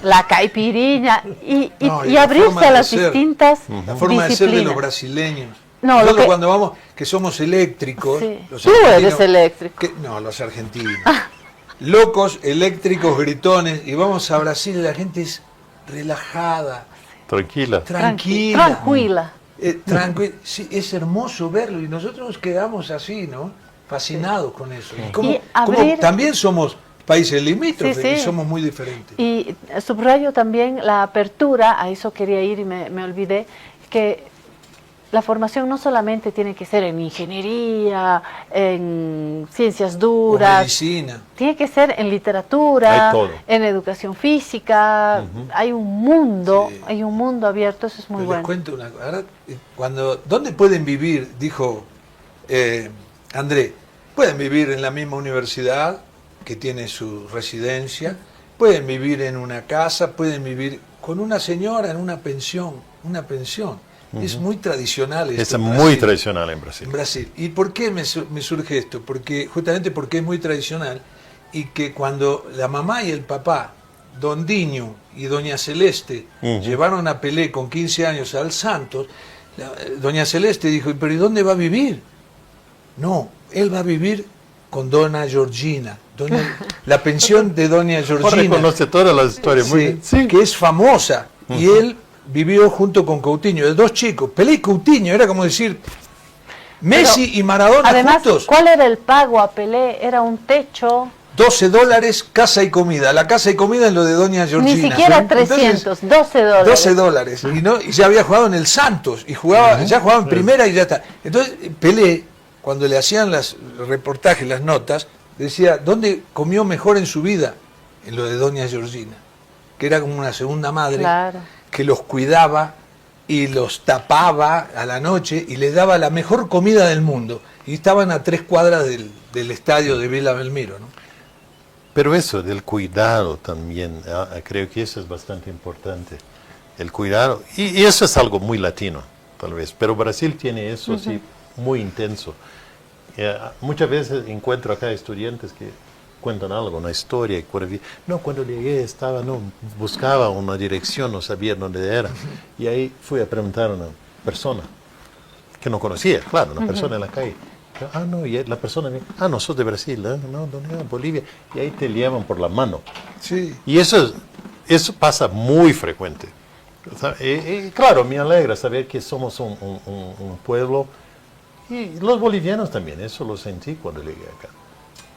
la caipiriña y abrirse a las distintas la forma de ser de los brasileños. No, nosotros cuando vamos, que somos eléctricos, sí. Tú eres eléctrico. No, los argentinos. Locos, eléctricos, gritones, y vamos a Brasil y la gente es relajada. Tranquila. Tranquila. Sí, es hermoso verlo y nosotros nos quedamos así, ¿no? Fascinados con eso. También somos países limítrofes y somos muy diferentes. Y subrayo también la apertura, a eso quería ir y me olvidé, que la formación no solamente tiene que ser en ingeniería, en ciencias duras, o medicina. Tiene que ser en literatura, en educación física. Hay un mundo, abierto, eso es muy bueno. Les cuento una cosa. ¿Dónde pueden vivir? Dijo André, pueden vivir en la misma universidad que tiene su residencia, pueden vivir en una casa, pueden vivir con una señora en una pensión. Es muy tradicional esto. Es muy tradicional en Brasil. En Brasil. ¿Y por qué me surge esto? Justamente porque es muy tradicional y que cuando la mamá y el papá, Don Diño y Doña Celeste, llevaron a Pelé con 15 años al Santos, Doña Celeste dijo, ¿pero y dónde va a vivir? No, él va a vivir con Dona Georgina. La pensión de Doña Georgina. Conoce todas las historias. Que es famosa. Y él vivió junto con Coutinho, de dos chicos, Pelé y Coutinho, era como decir Messi y Maradona además, juntos. ¿Cuál era el pago a Pelé? Era un techo. $12, casa y comida. La casa y comida es lo de Doña Georgina. Ni siquiera 300, entonces, $12. Y ya había jugado en el Santos, y ya jugaba en primera y ya está. Entonces, Pelé, cuando le hacían los reportajes, las notas, decía, ¿dónde comió mejor en su vida? En lo de Doña Georgina, que era como una segunda madre. Claro. Que los cuidaba y los tapaba a la noche y les daba la mejor comida del mundo. Y estaban a 3 cuadras del estadio de Vila Belmiro, ¿no? Pero eso del cuidado también, creo que eso es bastante importante. El cuidado, y eso es algo muy latino, tal vez, pero Brasil tiene eso sí muy intenso. Muchas veces encuentro acá estudiantes que cuentan algo, una historia, cuando llegué buscaba una dirección, no sabía dónde era, y ahí fui a preguntar a una persona que no conocía, claro, una persona en la calle, y la persona me dijo, no sos de Brasil, no, ¿dónde? Bolivia, y ahí te llevan por la mano, y eso pasa muy frecuente, claro, me alegra saber que somos un pueblo, y los bolivianos también, eso lo sentí cuando llegué acá.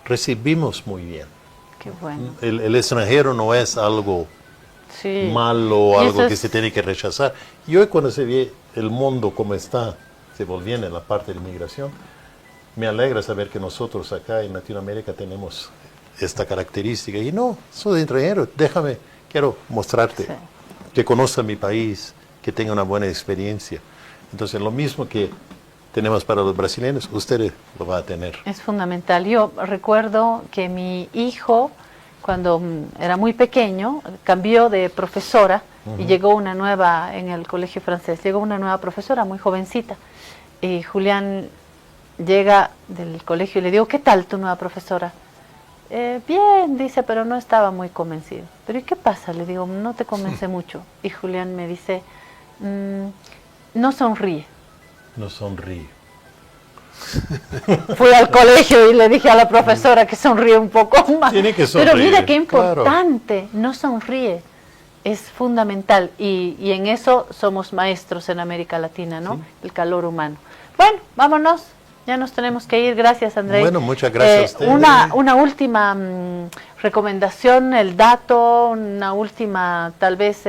Recibimos muy bien. Qué bueno. El extranjero no es algo malo, algo que se tiene que rechazar. Y hoy cuando se ve el mundo como está, se volviendo en la parte de inmigración, me alegra saber que nosotros acá en Latinoamérica tenemos esta característica. Y no, soy extranjero, quiero mostrarte que conozca mi país, que tenga una buena experiencia. Entonces lo mismo que tenemos para los brasileños, usted lo va a tener. Es fundamental. Yo recuerdo que mi hijo, cuando era muy pequeño, cambió de profesora y llegó una nueva, en el colegio francés, llegó una nueva profesora muy jovencita. Y Julián llega del colegio y le digo, ¿qué tal tu nueva profesora? Bien, dice, pero no estaba muy convencido. ¿Pero y qué pasa? Le digo, no te convence mucho. Y Julián me dice, no sonríe. No sonríe. Fui al colegio y le dije a la profesora que sonríe un poco más. Tiene que sonreír. Pero mira qué importante, no sonríe. Es fundamental y en eso somos maestros en América Latina, ¿no? El calor humano. Bueno, vámonos. Ya nos tenemos que ir. Gracias, Andrei. Bueno, muchas gracias a usted. Una última recomendación, el dato, una última, tal vez,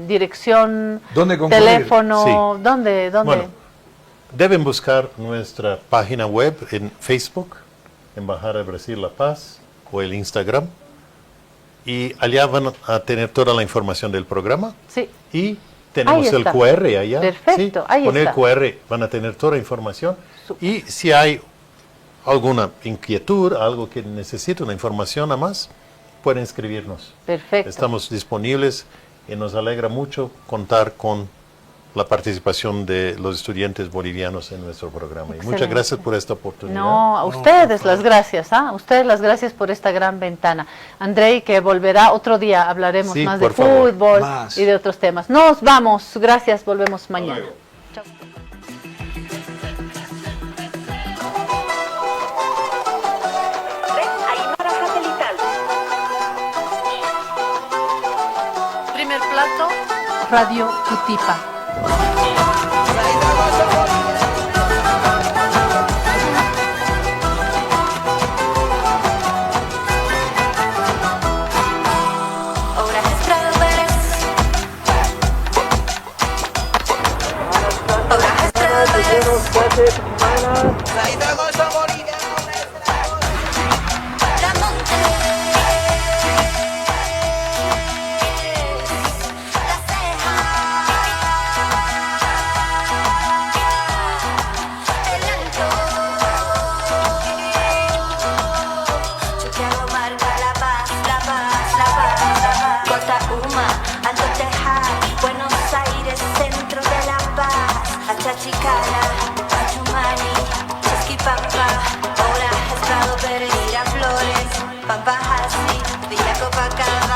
dirección, ¿Dónde concluir? teléfono, Sí. ¿Dónde? Bueno, deben buscar nuestra página web en Facebook, Embajada de Brasil La Paz, o el Instagram, y allá van a tener toda la información del programa. Sí. Y tenemos el QR allá. Perfecto, ¿sí? ahí Con está. el QR van a tener toda la información. Y si hay alguna inquietud, algo que necesite una información a más, pueden escribirnos. Perfecto. Estamos disponibles y nos alegra mucho contar con la participación de los estudiantes bolivianos en nuestro programa. Y muchas Excelente. gracias por esta oportunidad. No, a ustedes las gracias, ¿ah? A ustedes las gracias por esta gran ventana. Andrei, que volverá otro día, hablaremos Sí, más de por favor. fútbol Más. y de otros temas. Nos vamos, gracias, volvemos mañana. Chao. Primer plato, Radio Cutipa. Chicana, Achumani, Chasquipampa, Ora, Estrado Pérez, Miraflores, Pampajasi, Villa Copacabana.